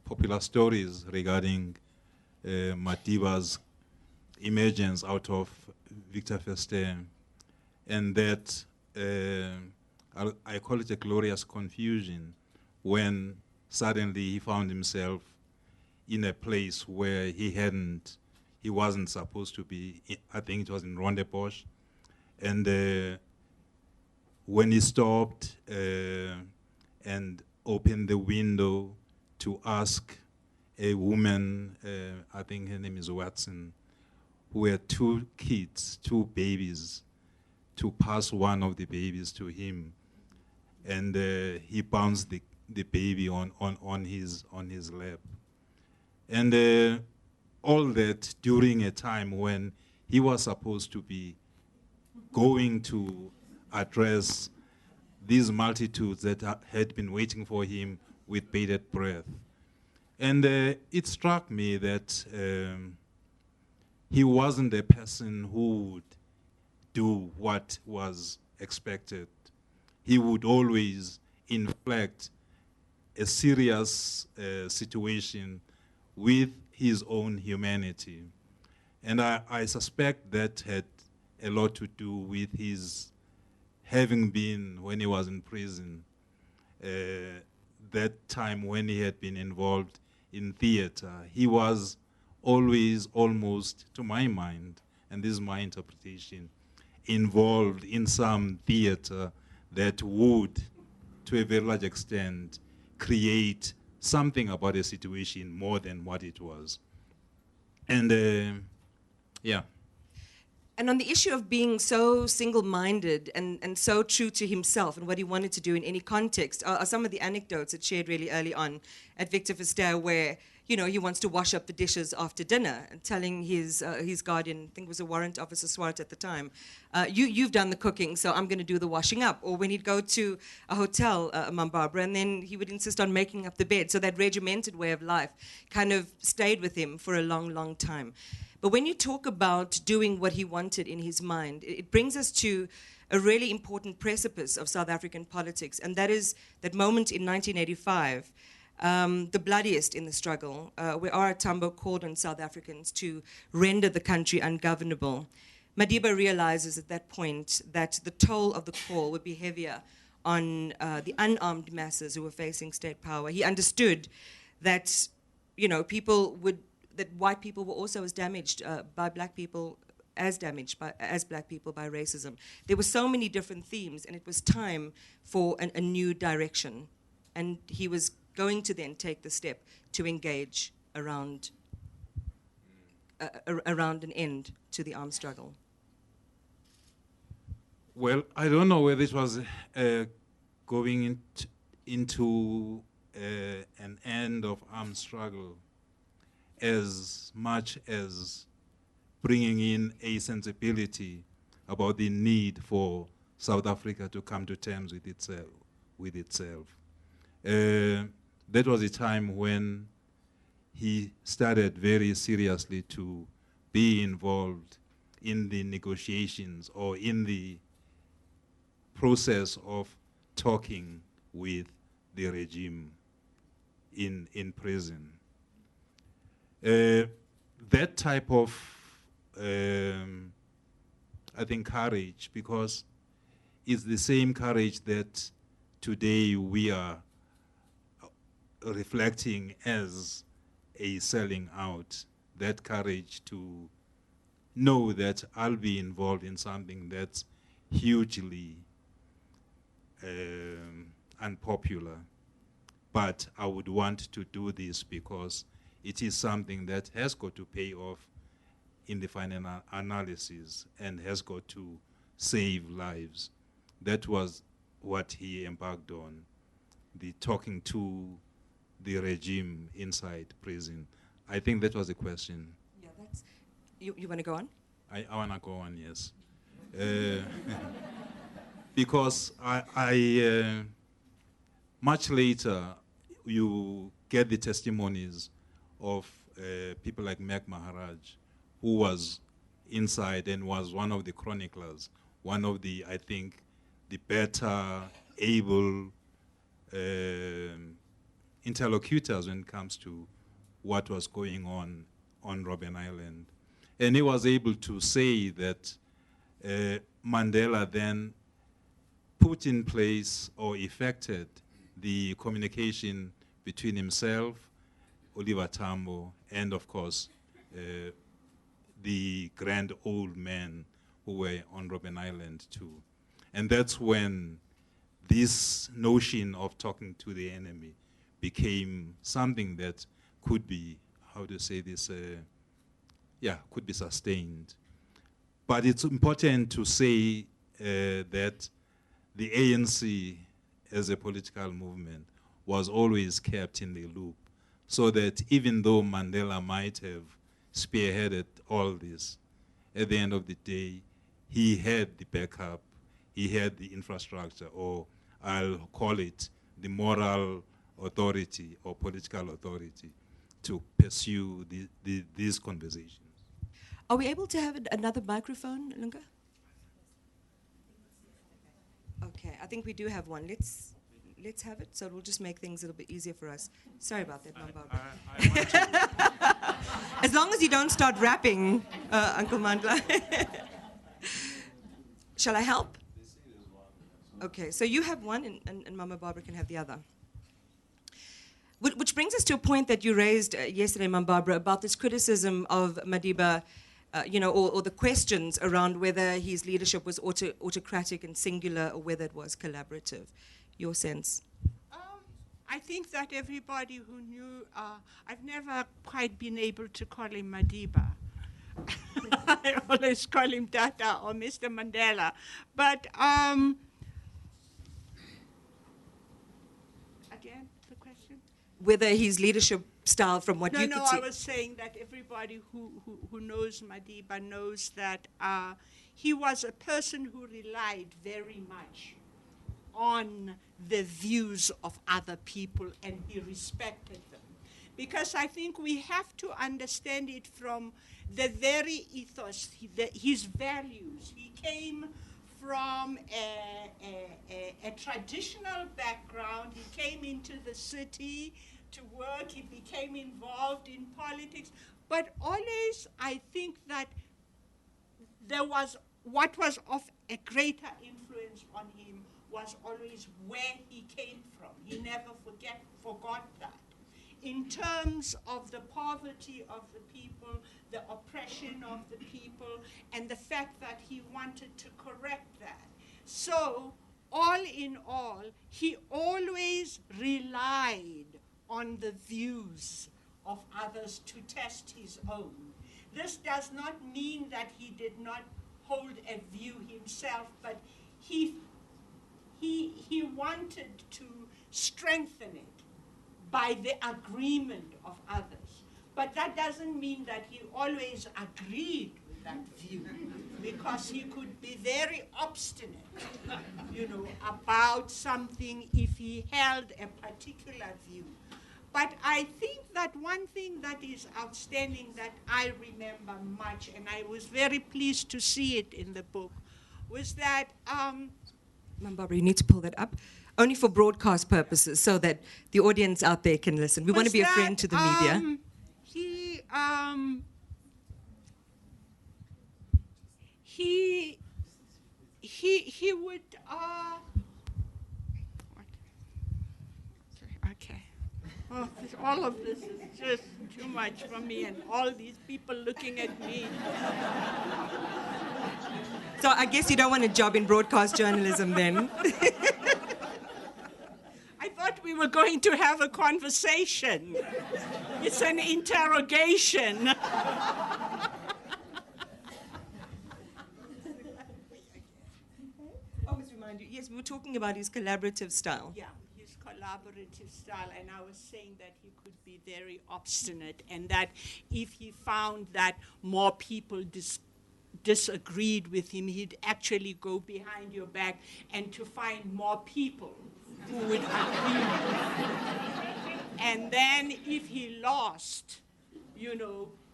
popular stories regarding Madiba's emergence out of Victor Verster, and that I call it a glorious confusion when suddenly he found himself in a place where he wasn't supposed to be. I think it was in Rondebosch. And when he stopped and opened the window to ask a woman, I think her name is Watson, who had two kids, two babies, to pass one of the babies to him. And he bounced the baby on his lap. And all that during a time when he was supposed to be going to address these multitudes that had been waiting for him with bated breath. And it struck me that he wasn't a person who would do what was expected. He would always inflict a serious situation with his own humanity. And I suspect that had a lot to do with his having been, when he was in prison, that time when he had been involved in theater. He was always, almost, to my mind, and this is my interpretation, involved in some theater that would, to a very large extent, create something about a situation more than what it was. And yeah. And on the issue of being so single-minded and so true to himself and what he wanted to do in any context are some of the anecdotes that shared really early on at Victor Verster, where, you know, he wants to wash up the dishes after dinner and telling his guardian, I think it was a warrant officer, Swart at the time, you've done the cooking, so I'm going to do the washing up. Or when he'd go to a hotel, Iman Barbara, and then he would insist on making up the bed. So that regimented way of life kind of stayed with him for a long, long time. But when you talk about doing what he wanted in his mind, it brings us to a really important precipice of South African politics, and that is that moment in 1985, the bloodiest in the struggle, where R. Tambo called on South Africans to render the country ungovernable. Madiba realizes at that point that the toll of the call would be heavier on the unarmed masses who were facing state power. He understood that, you know, that white people were also as damaged by black people, as black people by racism. There were so many different themes, and it was time for a new direction. And he was going to then take the step to engage around an end to the armed struggle. Well, I don't know whether it was going into an end of armed struggle as much as bringing in a sensibility about the need for South Africa to come to terms with itself. That was a time when he started very seriously to be involved in the negotiations or in the process of talking with the regime in prison. That type of, I think, courage, because it's the same courage that today we are reflecting as a selling out, that courage to know that I'll be involved in something that's hugely unpopular, but I would want to do this because it is something that has got to pay off in the final analysis and has got to save lives. That was what he embarked on, the talking to the regime inside prison. I think that was the question. Yeah, that's... You want to go on? I want to go on, yes. Because I much later, you get the testimonies of people like Meg Maharaj, who was inside and was one of the chroniclers, one of the, I think, the better able interlocutors when it comes to what was going on Robben Island. And he was able to say that Mandela then put in place or effected the communication between himself, Oliver Tambo, and of course, the grand old men who were on Robben Island too. And that's when this notion of talking to the enemy became something that could be, how to say this, could be sustained. But it's important to say that the ANC as a political movement was always kept in the loop, so that even though Mandela might have spearheaded all this, at the end of the day, he had the backup, he had the infrastructure, or I'll call it the moral authority or political authority to pursue these conversations. Are we able to have another microphone, Lunga? Okay, I think we do have one. Let's have it, so it will just make things a little bit easier for us. Sorry about that, Iman Barbara. As long as you don't start rapping, Uncle Mandla. Shall I help? Okay, so you have one, and Mama Barbara can have the other. Which brings us to a point that you raised yesterday, Iman Barbara, about this criticism of Madiba, or the questions around whether his leadership was autocratic and singular or whether it was collaborative. Your sense? I think that everybody who knew, I've never quite been able to call him Madiba. I always call him Tata or Mr. Mandela. But again, the question? Whether his leadership style, from what you No, could see. I was saying that everybody who knows Madiba knows that he was a person who relied very much on the views of other people, and he respected them. Because I think we have to understand it from the very ethos, his values. He came from a traditional background. He came into the city to work. He became involved in politics. But always, I think that there was what was of a greater influence on him was always where he came from. He never forgot that. In terms of the poverty of the people, the oppression of the people, and the fact that he wanted to correct that. So, all in all, he always relied on the views of others to test his own. This does not mean that he did not hold a view himself, but he wanted to strengthen it by the agreement of others. But that doesn't mean that he always agreed with that view, because he could be very obstinate, about something if he held a particular view. But I think that one thing that is outstanding that I remember much, and I was very pleased to see it in the book, was that Barbara, you need to pull that up. Only for broadcast purposes, so that the audience out there can listen. We want to be a friend to the media. He would. Okay. Oh, all of this is just too much for me, and all these people looking at me. So I guess you don't want a job in broadcast journalism then. I thought we were going to have a conversation. It's an interrogation. Always remind you, yes, we were talking about his collaborative style. Yeah, his collaborative style, and I was saying that he could be very obstinate, and that if he found that more people disagreed with him, he'd actually go behind your back and to find more people who would agree with him. And then if he lost,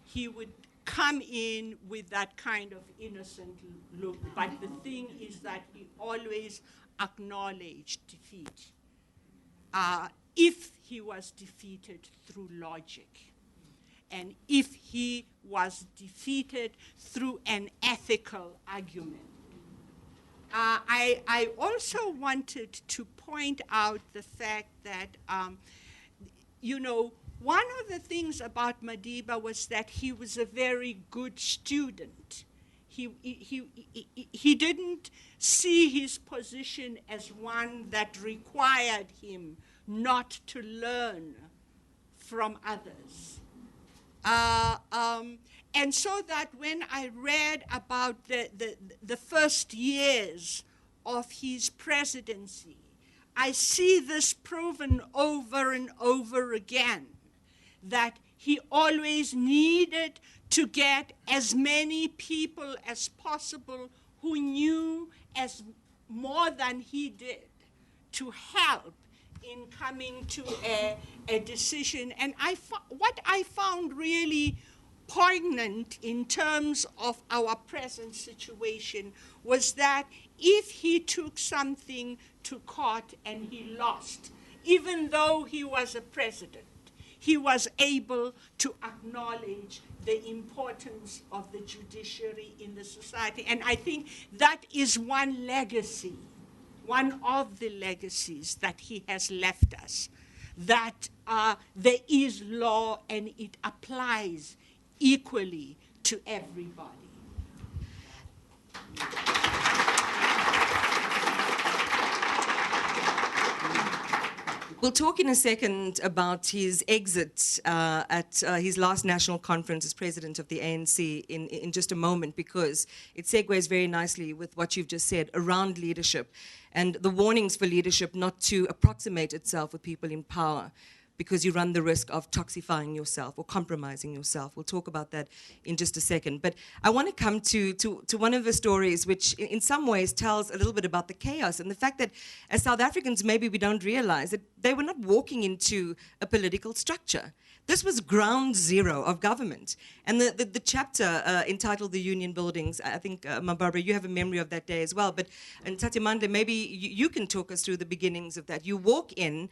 he would come in with that kind of innocent look. But the thing is that he always acknowledged defeat, if he was defeated through logic. And if he was defeated through an ethical argument. I also wanted to point out the fact that, one of the things about Madiba was that he was a very good student. He didn't see his position as one that required him not to learn from others. And so that when I read about the first years of his presidency, I see this proven over and over again, that he always needed to get as many people as possible who knew as more than he did to help in coming to a decision. And what I found really poignant in terms of our present situation was that if he took something to court and he lost, even though he was a president, he was able to acknowledge the importance of the judiciary in the society. And I think that is one legacy, one of the legacies that he has left us, that there is law and it applies equally to everybody. We'll talk in a second about his exit at his last national conference as president of the ANC in just a moment, because it segues very nicely with what you've just said around leadership and the warnings for leadership not to approximate itself with people in power, because you run the risk of toxifying yourself or compromising yourself. We'll talk about that in just a second. But I want to come to one of the stories which in some ways tells a little bit about the chaos and the fact that as South Africans, maybe we don't realize that they were not walking into a political structure. This was ground zero of government. And the chapter entitled The Union Buildings, I think, Barbara, you have a memory of that day as well. But, and Tati Mandla, maybe you can talk us through the beginnings of that. You walk in,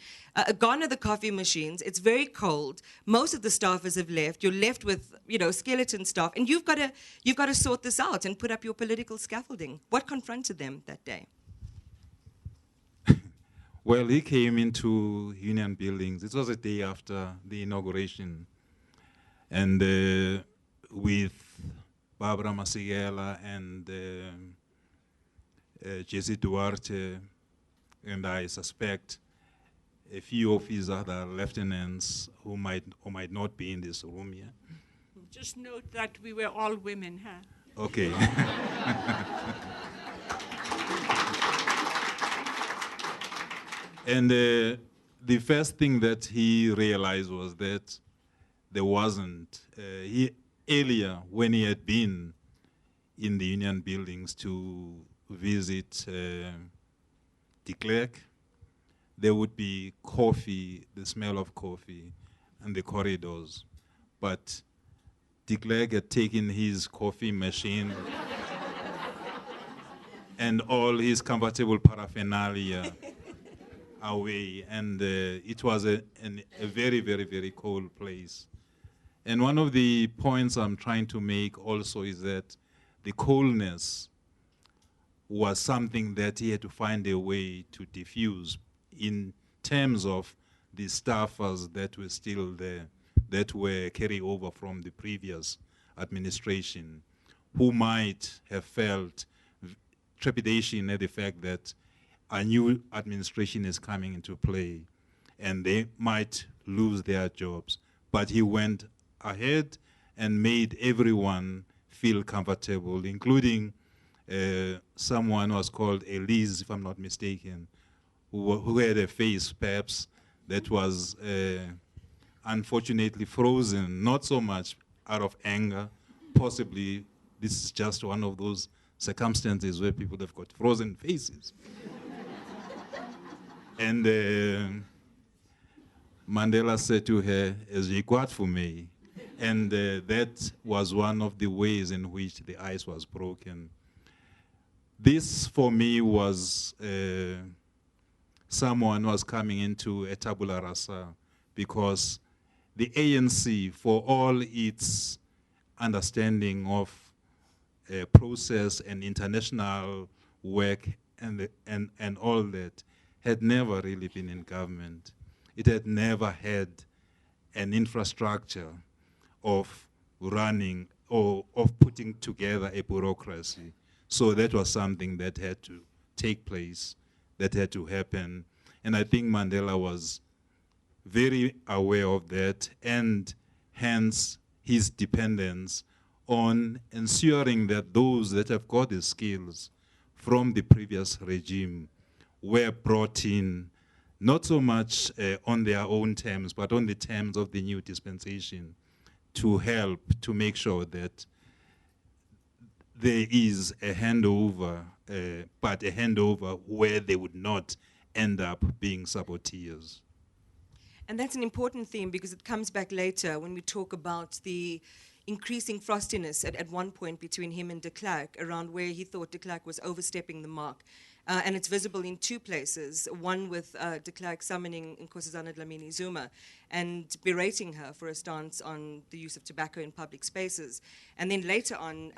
gone are the coffee machines, it's very cold, most of the staffers have left, you're left with, skeleton staff, and you've got to sort this out and put up your political scaffolding. What confronted them that day? Well, he came into Union Buildings. It was a day after the inauguration. And with Barbara Masekela and Jesse Duarte, and I suspect a few of his other lieutenants who might or might not be in this room here. Just note that we were all women, huh? Okay. And the first thing that he realized was that there wasn't, earlier when he had been in the Union Buildings to visit de Klerk, there would be coffee, the smell of coffee in the corridors. But de Klerk had taken his coffee machine and all his comfortable paraphernalia away, and it was a very, very, very cold place. And one of the points I'm trying to make also is that the coldness was something that he had to find a way to diffuse in terms of the staffers that were still there, that were carried over from the previous administration, who might have felt trepidation at the fact that a new administration is coming into play and they might lose their jobs. But he went ahead and made everyone feel comfortable, including someone who was called Elise, if I'm not mistaken, who had a face perhaps that was unfortunately frozen, not so much out of anger, possibly this is just one of those circumstances where people have got frozen faces. And Mandela said to her, "J'ai quoi for me?" And that was one of the ways in which the ice was broken. This, for me, was someone who was coming into a tabula rasa, because the ANC, for all its understanding of process and international work and all that, had never really been in government. It had never had an infrastructure of running or of putting together a bureaucracy. So that was something that had to take place, that had to happen. And I think Mandela was very aware of that, and hence his dependence on ensuring that those that have got the skills from the previous regime were brought in, not so much on their own terms, but on the terms of the new dispensation, to help to make sure that there is a handover, but a handover where they would not end up being saboteurs. And that's an important theme, because it comes back later when we talk about the increasing frostiness at one point between him and de Klerk, around where he thought de Klerk was overstepping the mark. And it's visible in two places, one with de Klerk summoning Nkosazana Dlamini Zuma and berating her for a stance on the use of tobacco in public spaces. And then later on,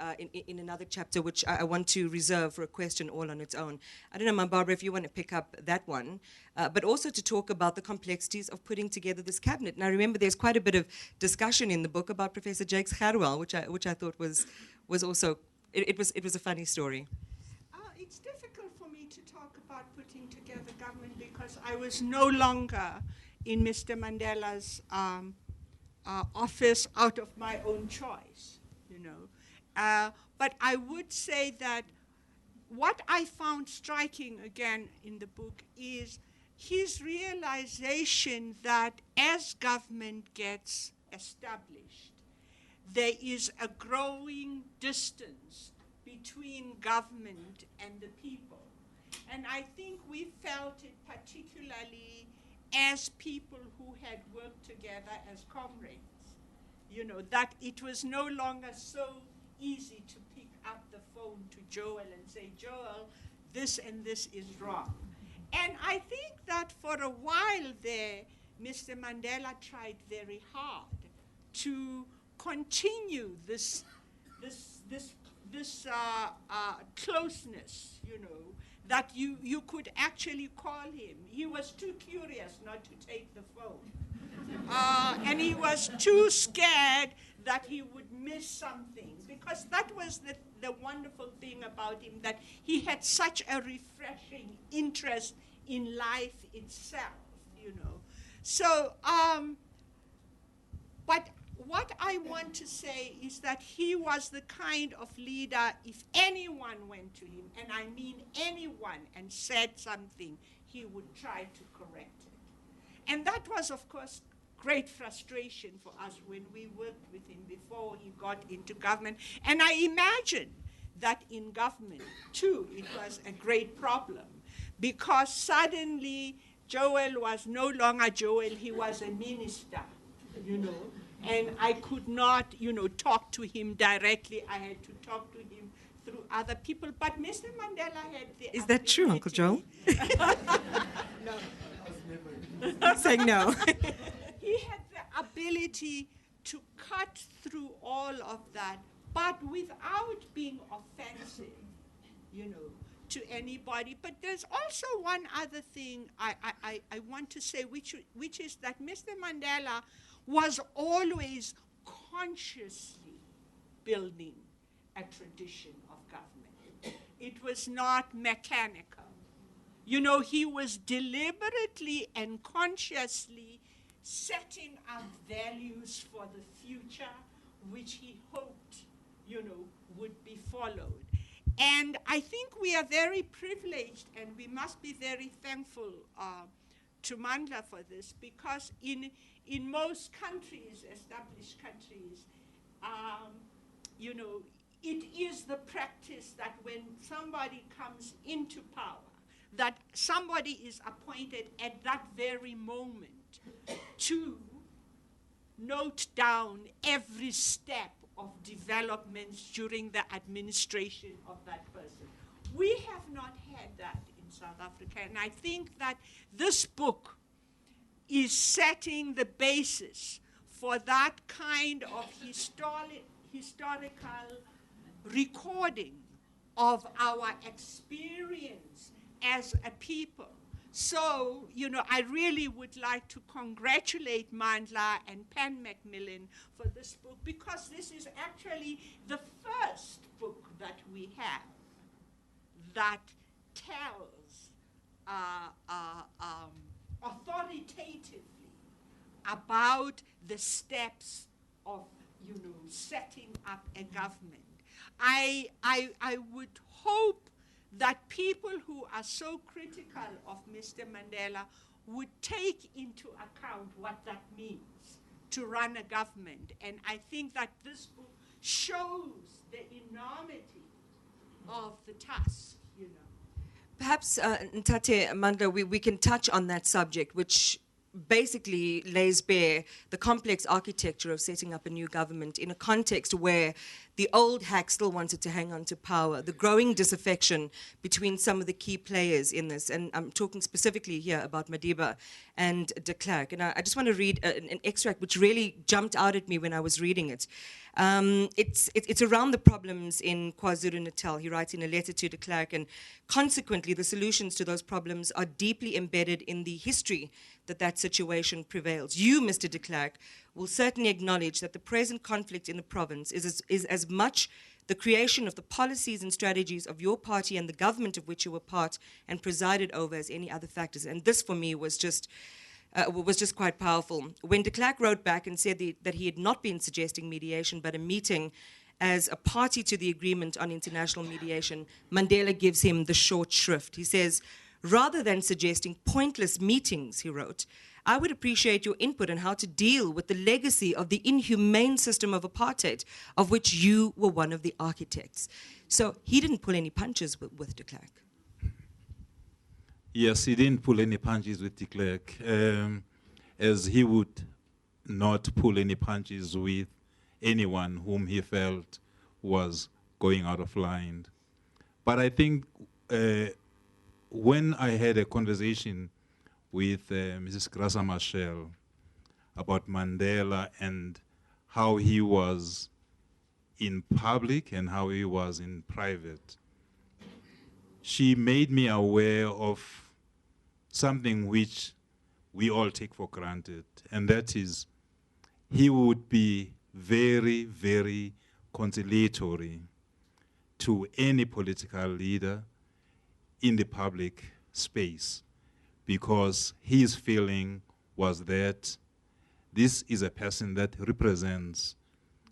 in another chapter, which I want to reserve for a question all on its own. I don't know, Barbara, if you want to pick up that one, but also to talk about the complexities of putting together this cabinet. Now, remember, there's quite a bit of discussion in the book about Professor Jakes Gerwel, which I thought was also, it was a funny story. It's difficult for me to talk about putting together government because because I was no longer in Mr. Mandela's office out of my own choice, you know. But I would say that what I found striking again in the book is his realization that as government gets established, there is a growing distance between government and the people. And I think we felt it particularly as people who had worked together as comrades, you know, that it was no longer so easy to pick up the phone to Joel and say, Joel, this and this is wrong. And I think that for a while there, Mr. Mandela tried very hard to continue this closeness, you know, that you could actually call him. He was too curious not to take the phone. And he was too scared that he would miss something, because that was the wonderful thing about him, that he had such a refreshing interest in life itself, you know. So, but what I want to say is that he was the kind of leader, if anyone went to him, and I mean anyone, and said something, he would try to correct it. And that was, of course, great frustration for us when we worked with him before he got into government. And I imagine that in government, too, it was a great problem, because suddenly Joel was no longer Joel, he was a minister, you know. And I could not, you know, talk to him directly. I had to talk to him through other people. But Mr. Mandela had the Is that true, Uncle Joe? No. I'm saying no. He had the ability to cut through all of that, but without being offensive, you know, to anybody. But there's also one other thing I want to say, which is that Mr. Mandela was always consciously building a tradition of government. It was not mechanical. You know, he was deliberately and consciously setting up values for the future, which he hoped, you know, would be followed. And I think we are very privileged, and we must be very thankful to Mandla for this, because in most countries, established countries, you know, it is the practice that when somebody comes into power, that somebody is appointed at that very moment to note down every step of developments during the administration of that person. We have not had that in South Africa, and I think that this book is setting the basis for that kind of historical recording of our experience as a people. So, you know, I really would like to congratulate Mandla and Pan Macmillan for this book, because this is actually the first book that we have that tells authoritatively about the steps of, you know, setting up a government. I would hope that people who are so critical of Mr. Mandela would take into account what that means to run a government. And I think that this book shows the enormity of the task, you know. Perhaps, Ntate Mandla, we can touch on that subject, which basically lays bare the complex architecture of setting up a new government in a context where the old hack still wanted to hang on to power, the growing disaffection between some of the key players in this. And I'm talking specifically here about Madiba and de Klerk. And I just want to read an extract which really jumped out at me when I was reading it. It's around the problems in KwaZulu-Natal. He writes in a letter to de Klerk, and consequently the solutions to those problems are deeply embedded in the history that situation prevails. You, Mr. de Klerk, will certainly acknowledge that the present conflict in the province is as much the creation of the policies and strategies of your party and the government of which you were part and presided over as any other factors. And this, for me, was just quite powerful. When de Klerk wrote back and said that he had not been suggesting mediation, but a meeting as a party to the agreement on international mediation, Mandela gives him the short shrift. He says, rather than suggesting pointless meetings, he wrote, I would appreciate your input on how to deal with the legacy of the inhumane system of apartheid, of which you were one of the architects. So he didn't pull any punches with de Klerk. Yes, he didn't pull any punches with de Klerk, as he would not pull any punches with anyone whom he felt was going out of line. But I think when I had a conversation with Mrs. Graça Machel about Mandela and how he was in public and how he was in private, she made me aware of something which we all take for granted, and that is he would be very, very conciliatory to any political leader in the public space, because his feeling was that this is a person that represents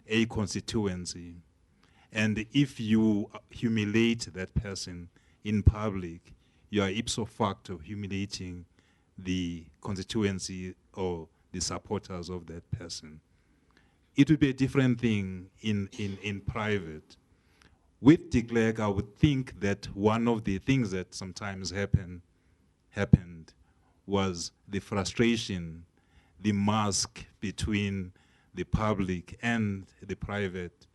a constituency, and if you humiliate that person in public, you are ipso facto humiliating the constituency or the supporters of that person. It would be a different thing in private. With de Klerk, I would think that one of the things that sometimes happened was the frustration, the mask between the public and the private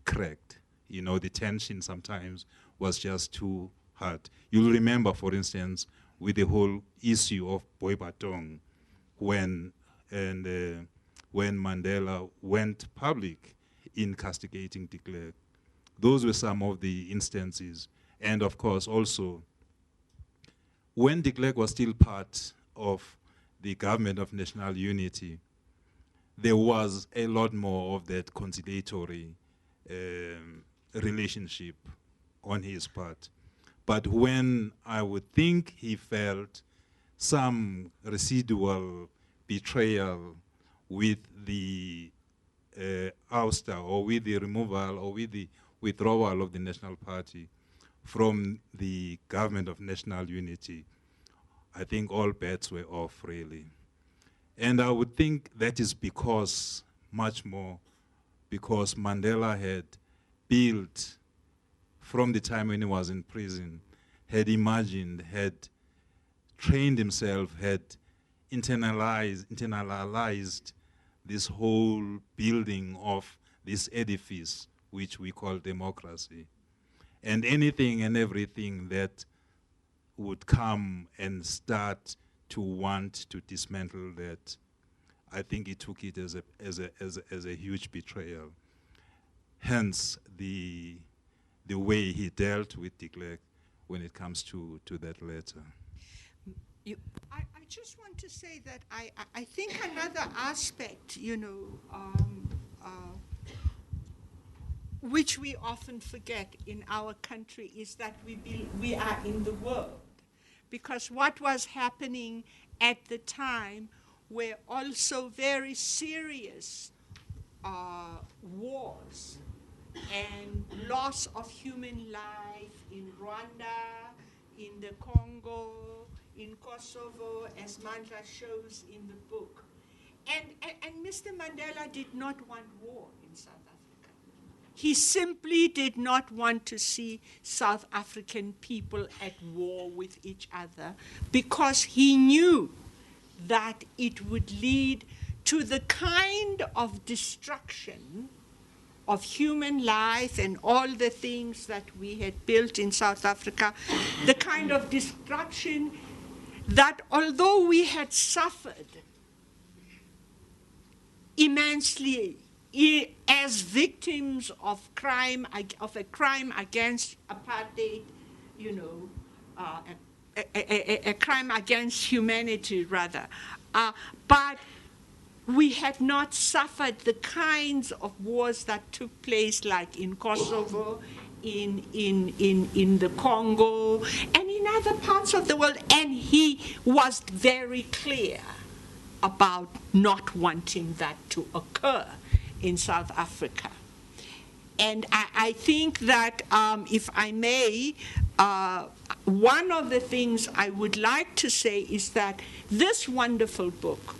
cracked. You know, the tension sometimes was just too hard. You'll remember, for instance, with the whole issue of Boy Batong, when Mandela went public in castigating de Klerk. Those were some of the instances. And of course, also, when de Klerk was still part of the government of national unity, there was a lot more of that conciliatory relationship on his part. But when I would think he felt some residual betrayal with the ouster or with the removal or with the withdrawal of the National Party from the government of national unity, I think all bets were off, really. And I would think that is because, much more, because Mandela had built, from the time when he was in prison, had imagined, had trained himself, had internalized this whole building of this edifice, which we call democracy. And anything and everything that would come and start to want to dismantle that, I think he took it as a huge betrayal. Hence the way he dealt with de Klerk when it comes to that letter. I just want to say that I think another aspect, which we often forget in our country is that we are in the world. Because what was happening at the time were also very serious wars and loss of human life in Rwanda, in the Congo, in Kosovo, as Mandla shows in the book. And Mr. Mandela did not want war in South Africa. He simply did not want to see South African people at war with each other because he knew that it would lead to the kind of destruction of human life and all the things that we had built in South Africa, the kind of destruction that although we had suffered immensely as victims of a crime against apartheid, a crime against humanity rather, but we had not suffered the kinds of wars that took place, like in Kosovo, in the Congo, and in other parts of the world. And he was very clear about not wanting that to occur in South Africa. And I think that, if I may, one of the things I would like to say is that this wonderful book,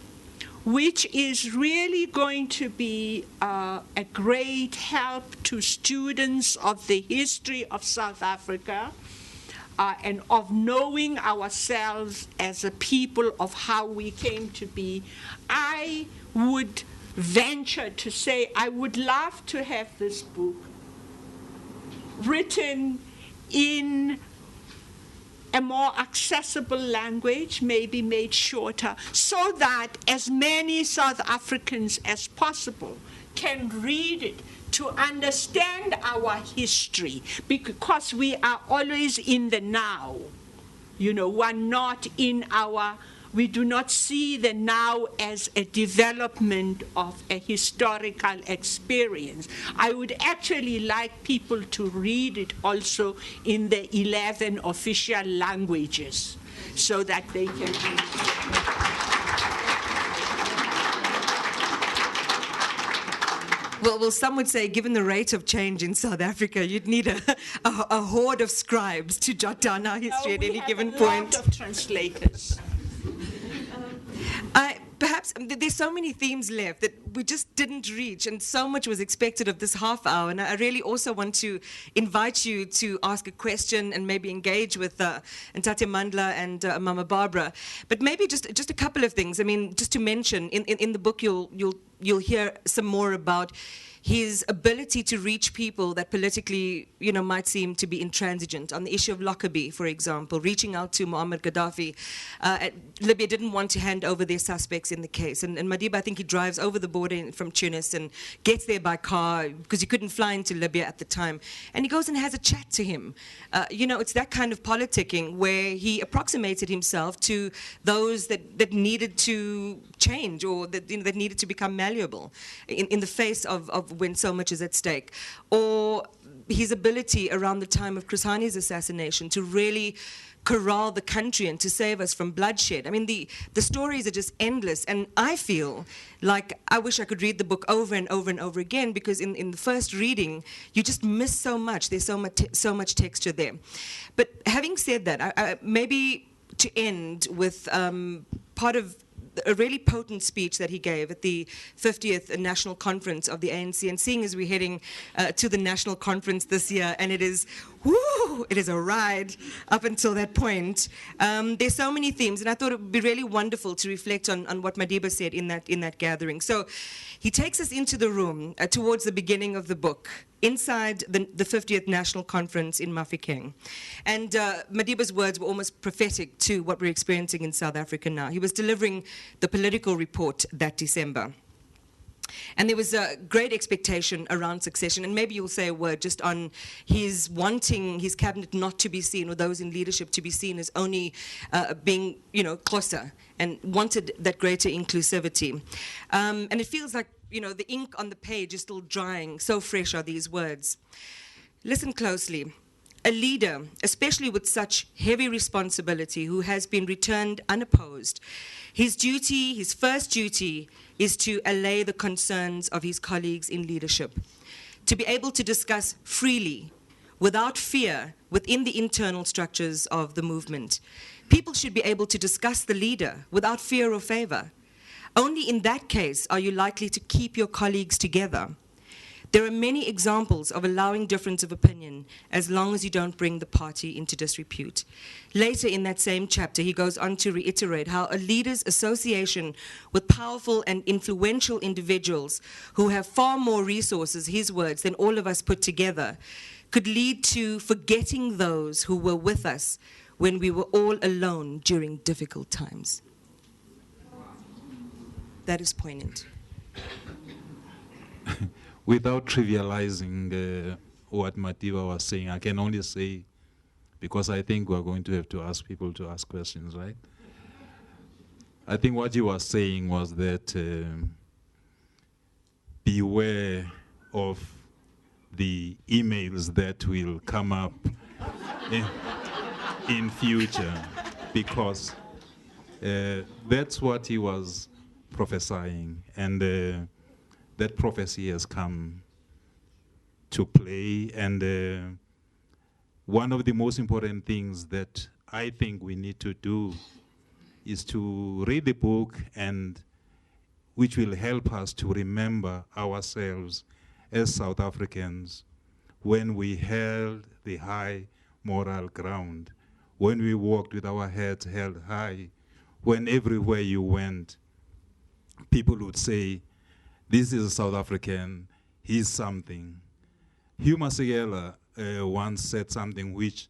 which is really going to be a great help to students of the history of South Africa, and of knowing ourselves as a people, of how we came to be, I would venture to say I would love to have this book written in a more accessible language, maybe made shorter, so that as many South Africans as possible can read it to understand our history, because we are always in the now. You know, we're not in we do not see the now as a development of a historical experience. I would actually like people to read it also in the 11 official languages, so that they can Well, some would say, given the rate of change in South Africa, you'd need a horde of scribes to jot down our history at any given point. We have a lot of translators. Perhaps there's so many themes left that we just didn't reach, and so much was expected of this half hour. And I really also want to invite you to ask a question and maybe engage with Ntate Mandla and Mama Barbara. But maybe just a couple of things. I mean, just to mention, in the book you'll hear some more about his ability to reach people that politically, might seem to be intransigent. On the issue of Lockerbie, for example, reaching out to Muammar Gaddafi. Libya didn't want to hand over their suspects in the case. And Madiba, I think he drives over the border from Tunis and gets there by car because he couldn't fly into Libya at the time. And he goes and has a chat to him. It's that kind of politicking where he approximated himself to those that needed to change, or that needed to become malleable in the face of when so much is at stake. Or his ability around the time of Chris Hani's assassination to really corral the country and to save us from bloodshed. I mean, the stories are just endless, and I feel like I wish I could read the book over and over and over again, because in the first reading, you just miss so much. There's so much texture there. But having said that, I maybe to end with part of a really potent speech that he gave at the 50th National Conference of the ANC, and seeing as we're heading to the National Conference this year, and it is a ride up until that point. There's so many themes, and I thought it would be really wonderful to reflect on what Madiba said in that gathering. So he takes us into the room towards the beginning of the book, inside the 50th National Conference in Mafeking. And Madiba's words were almost prophetic to what we're experiencing in South Africa now. He was delivering the political report that December. And there was a great expectation around succession, and maybe you'll say a word just on his wanting his cabinet not to be seen, or those in leadership to be seen as only being, closer, and wanted that greater inclusivity. And it feels like, the ink on the page is still drying, so fresh are these words. Listen closely. A leader, especially with such heavy responsibility, who has been returned unopposed, his first duty is to allay the concerns of his colleagues in leadership, to be able to discuss freely, without fear, within the internal structures of the movement. People should be able to discuss the leader without fear or favor. Only in that case are you likely to keep your colleagues together. There are many examples of allowing difference of opinion as long as you don't bring the party into disrepute. Later in that same chapter, he goes on to reiterate how a leader's association with powerful and influential individuals who have far more resources, his words, than all of us put together, could lead to forgetting those who were with us when we were all alone during difficult times. That is poignant. Without trivializing what Madiba was saying, I can only say, because I think we're going to have to ask people to ask questions, right? I think what he was saying was that beware of the emails that will come up in future, because that's what he was prophesying, and that prophecy has come to play. And one of the most important things that I think we need to do is to read the book, and which will help us to remember ourselves as South Africans when we held the high moral ground, when we walked with our heads held high, when everywhere you went, people would say, this is a South African, he's something. Hugh Masekela once said something which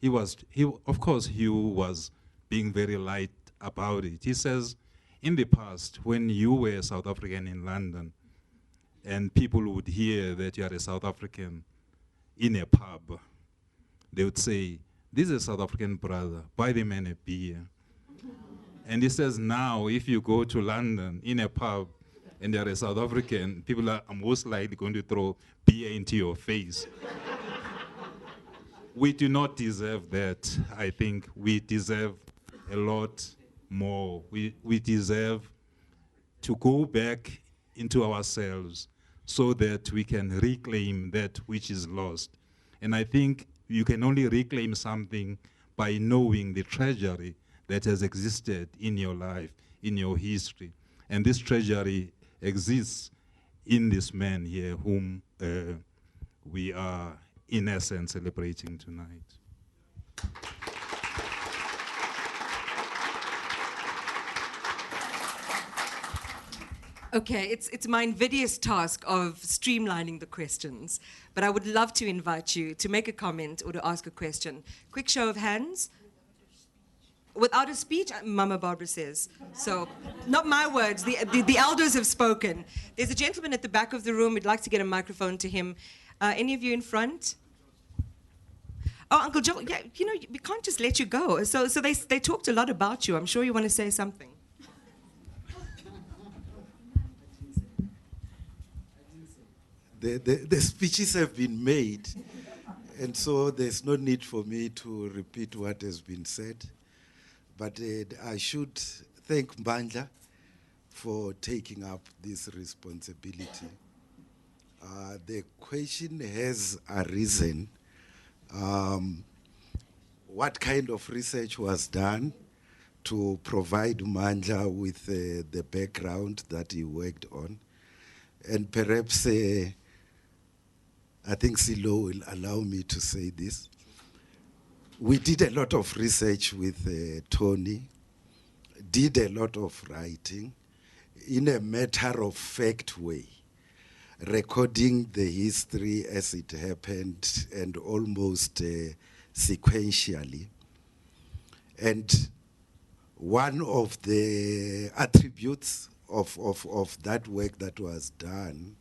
of course, Hugh was being very light about it. He says, in the past, when you were a South African in London, and people would hear that you are a South African in a pub, they would say, this is a South African brother, buy the man a beer. And he says, now, if you go to London in a pub and you're a South African, people are most likely going to throw beer into your face. We do not deserve that. I think we deserve a lot more. We deserve to go back into ourselves so that we can reclaim that which is lost. And I think you can only reclaim something by knowing the treasury that has existed in your life, in your history. And this treasury exists in this man here whom we are, in essence, celebrating tonight. Okay, it's my invidious task of streamlining the questions, but I would love to invite you to make a comment or to ask a question. Quick show of hands. Without a speech, Mama Barbara says. So, not my words, the elders have spoken. There's a gentleman at the back of the room. We'd like to get a microphone to him. Any of you in front? Oh, Uncle Joel, yeah, you know, we can't just let you go. So they talked a lot about you. I'm sure you want to say something. The speeches have been made, and so there's no need for me to repeat what has been said. But I should thank Mandla for taking up this responsibility. The question has arisen, what kind of research was done to provide Mandla with the background that he worked on? And perhaps I think Silo will allow me to say this. We did a lot of research with Tony, did a lot of writing in a matter-of-fact way, recording the history as it happened and almost sequentially. And one of the attributes of that work that was done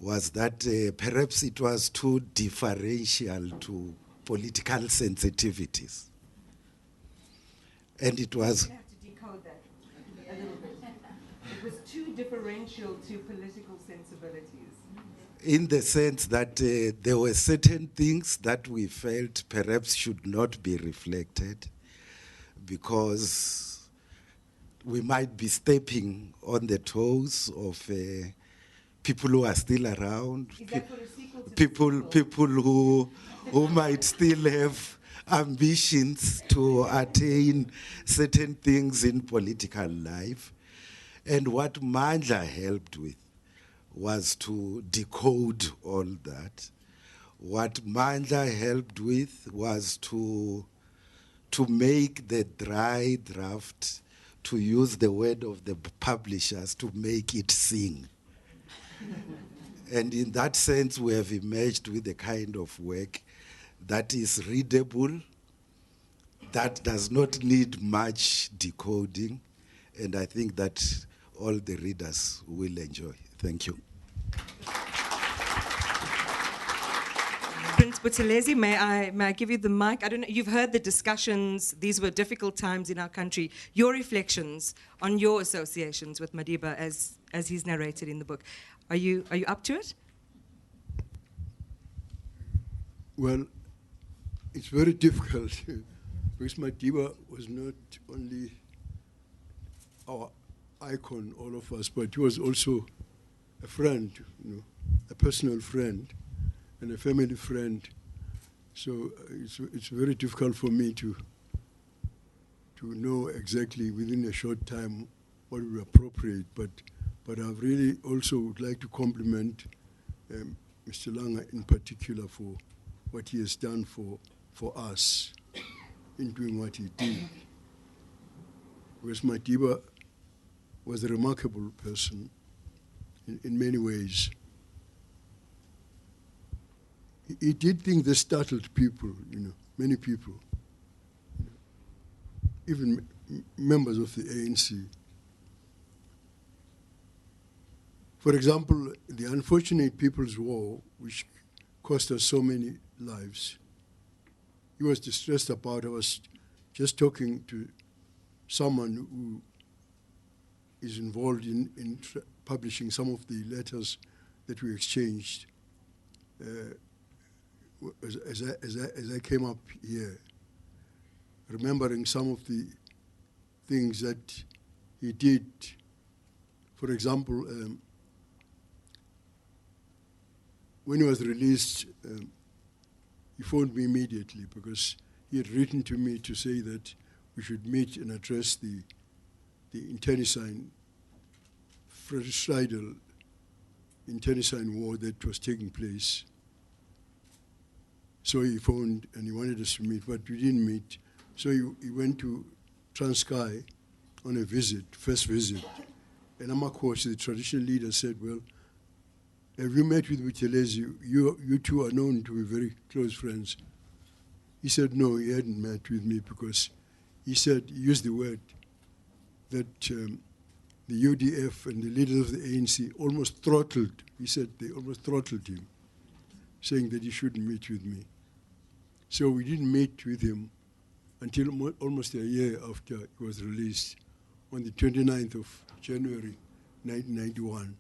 was that perhaps it was too differential to political sensitivities. And it was... You have to decode that a little bit. It was too differential to political sensibilities. In the sense that there were certain things that we felt perhaps should not be reflected because we might be stepping on the toes of people who are still around, people who might still have ambitions to attain certain things in political life. And what Mandla helped with was to decode all that. What Mandla helped with was to make the dry draft, to use the word of the publishers, to make it sing. And in that sense, we have emerged with a kind of work that is readable, that does not need much decoding, and I think that all the readers will enjoy. Thank you. Prince Buthelezi, may I give you the mic? I don't know, you've heard the discussions. These were difficult times in our country. Your reflections on your associations with Madiba as he's narrated in the book. Are you up to it? Well, it's very difficult because Madiba was not only our icon, all of us, but he was also a friend, a personal friend and a family friend. So it's very difficult for me to know exactly within a short time what would be appropriate. But I really also would like to compliment Mr. Langa in particular for what he has done for us in doing what he did. Because Madiba was a remarkable person in many ways. He did things that startled people, many people, even members of the ANC. For example, the unfortunate People's War, which cost us so many lives, he was distressed about. I was just talking to someone who is involved in publishing some of the letters that we exchanged as I came up here, remembering some of the things that he did. For example, when he was released, he phoned me immediately because he had written to me to say that we should meet and address the internecine, fratricidal internecine war that was taking place. So he phoned and he wanted us to meet, but we didn't meet. So he went to Transkei on a visit, first visit. And Amakosi, the traditional leader, said, well, have you met with Buthelezi? You two are known to be very close friends. He said, no, he hadn't met with me because he said, he used the word that the UDF and the leaders of the ANC almost throttled, he said they almost throttled him, saying that he shouldn't meet with me. So we didn't meet with him until almost a year after he was released on the 29th of January, 1991,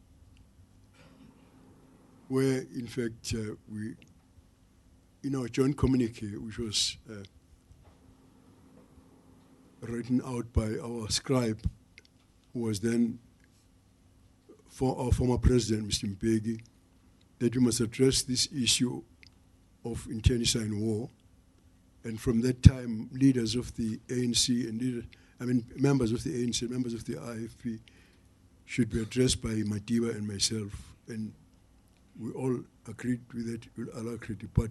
where, in fact, we, in our joint communique, which was written out by our scribe, who was then our former president, Mr. Mpegi, that we must address this issue of internecine war. And from that time, leaders of the ANC and members of the ANC, members of the IFP should be addressed by Madiba and myself. And we all agreed with that, with alacrity. But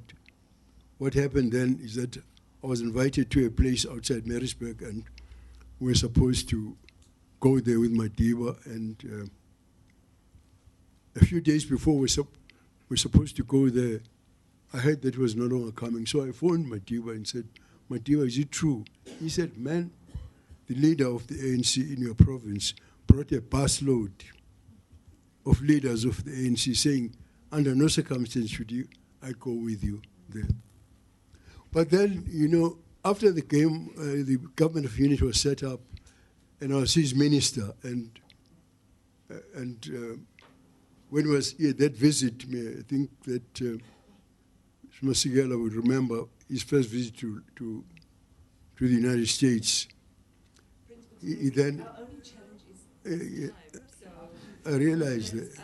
what happened then is that I was invited to a place outside Maritzburg, and we were supposed to go there with Madiba. And a few days before we were supposed to go there, I heard that he was no longer coming. So I phoned Madiba and said, Madiba, is it true? He said, man, the leader of the ANC in your province brought a busload of leaders of the ANC saying, under no circumstance should I go with you there. But then, after the game, the government of unity was set up, and I was his minister, and when he was here, that visit to me, I think that Masekela would remember his first visit to the United States. He then, I realized that.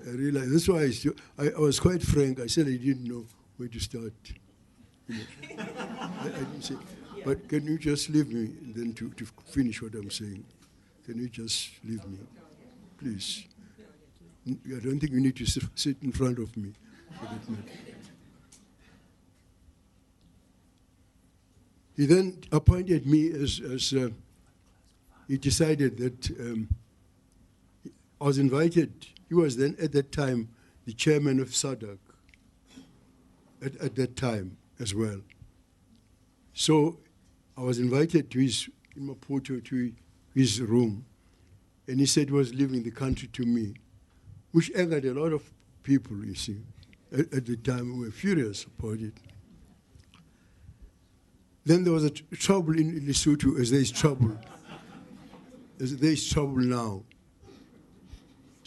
That's why I was quite frank. I said I didn't know where to start. I didn't say, but can you just leave me then to finish what I'm saying? Can you just leave me, please? I don't think you need to sit in front of me for that matter. He then appointed me as he decided that I was invited. He was then at that time the chairman of SADC at that time as well. So I was invited to in Maputo to his room, and he said he was leaving the country to me, which angered a lot of people, you see. At the time, we were furious about it. Then there was a trouble in Lesotho, as there is trouble now.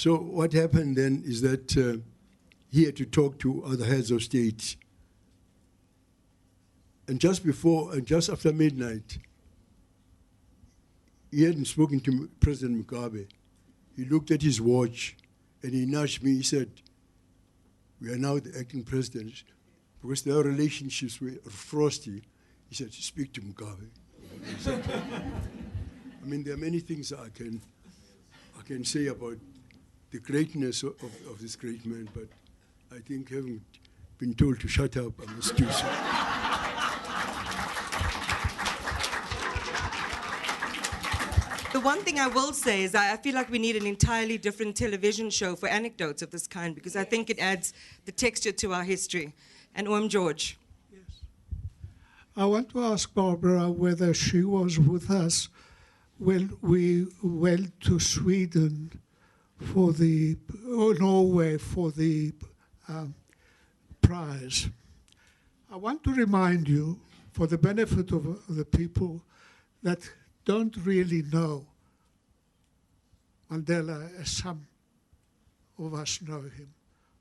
So what happened then is that he had to talk to other heads of state. And just after midnight, he hadn't spoken to President Mugabe. He looked at his watch and he nudged me. He said, "We are now the acting presidents." Because their relationships were frosty, he said, "Speak to Mugabe." I mean, there are many things I can say about the greatness of this great man, but I think having been told to shut up, I must do so. The one thing I will say is I feel like we need an entirely different television show for anecdotes of this kind, because I think it adds the texture to our history. And George. Yes. I want to ask Barbara whether she was with us when we went to Sweden for Norway for the prize. I want to remind you, for the benefit of the people that don't really know Mandela as some of us know him.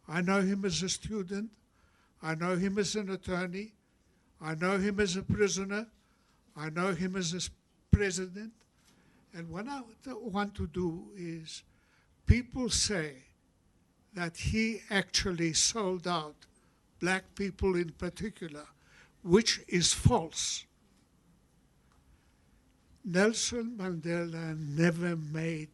I know him as a student. I know him as an attorney. I know him as a prisoner. I know him as a president. And what I want to do is, people say that he actually sold out black people in particular, which is false. Nelson Mandela never made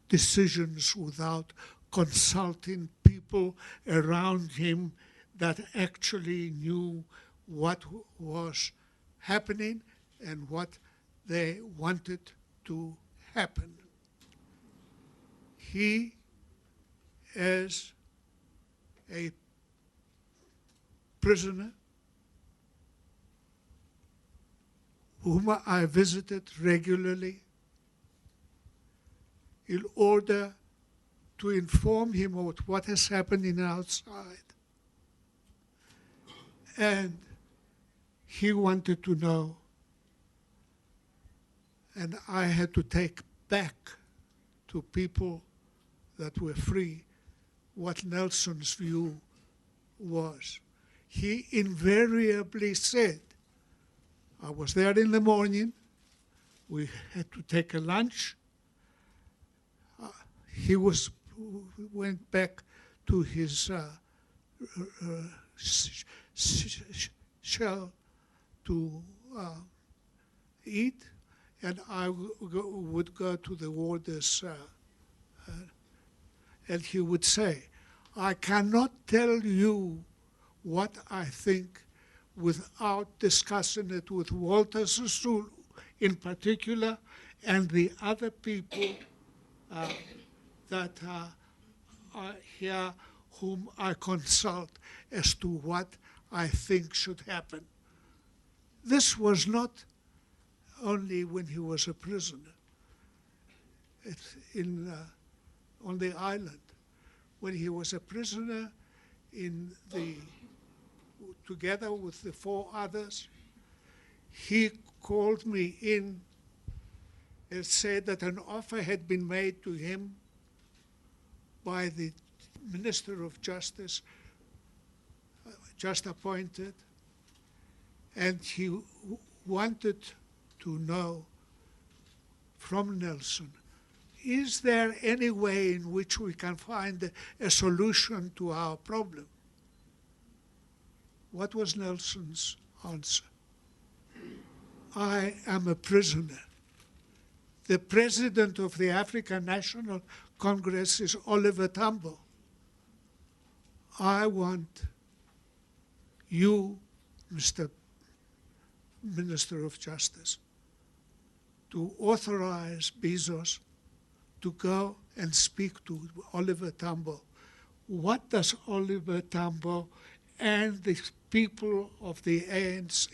decisions without consulting people around him that actually knew what was happening and what they wanted to happen. He, as a prisoner whom I visited regularly in order to inform him of what has happened in outside. And he wanted to know, and I had to take back to people that were free what Nelson's view was. He invariably said, I was there in the morning, we had to take a lunch. He went back to his shell to eat, and I would go to the warders, and he would say, I cannot tell you what I think without discussing it with Walter Sisulu in particular and the other people that are here whom I consult as to what I think should happen. This was not only when he was a prisoner on the island. When he was a prisoner together with the 4 others, he called me in and said that an offer had been made to him by the Minister of Justice, just appointed, and he wanted to know from Nelson, is there any way in which we can find a solution to our problem? What was Nelson's answer? I am a prisoner. The president of the African National Congress is Oliver Tambo. I want you, Mr. Minister of Justice, to authorize Bezos to go and speak to Oliver Tambo. What does Oliver Tambo and the people of the ANC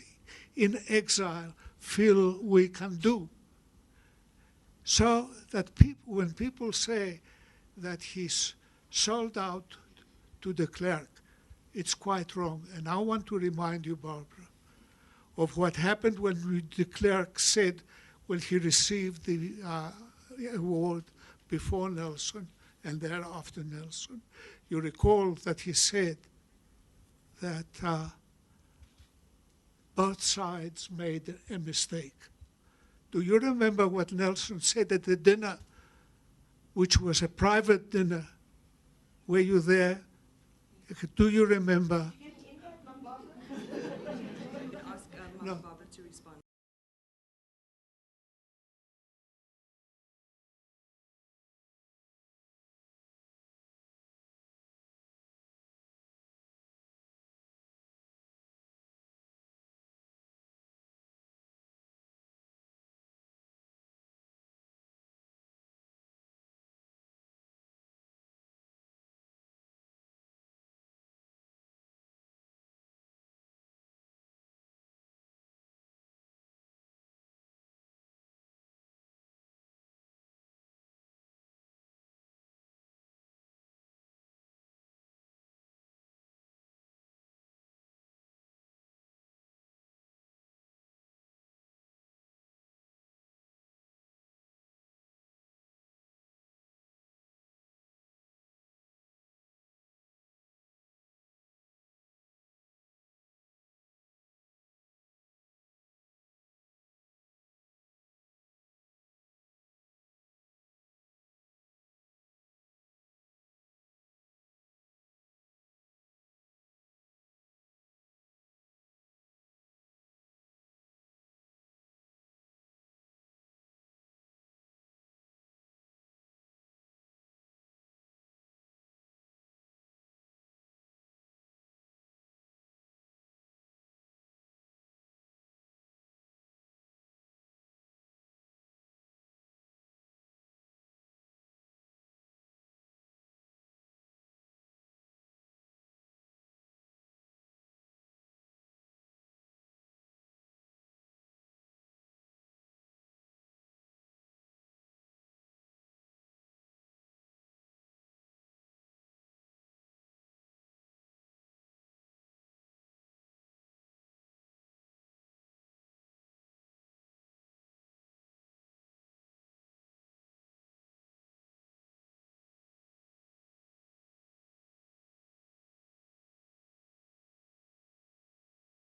in exile feel we can do? So that when people say that he's sold out to the clerk, it's quite wrong. And I want to remind you, Barbara, of what happened when the clerk said, when he received the award before Nelson and thereafter Nelson. You recall that he said that both sides made a mistake. Do you remember what Nelson said at the dinner, which was a private dinner? Were you there? Do you remember? No.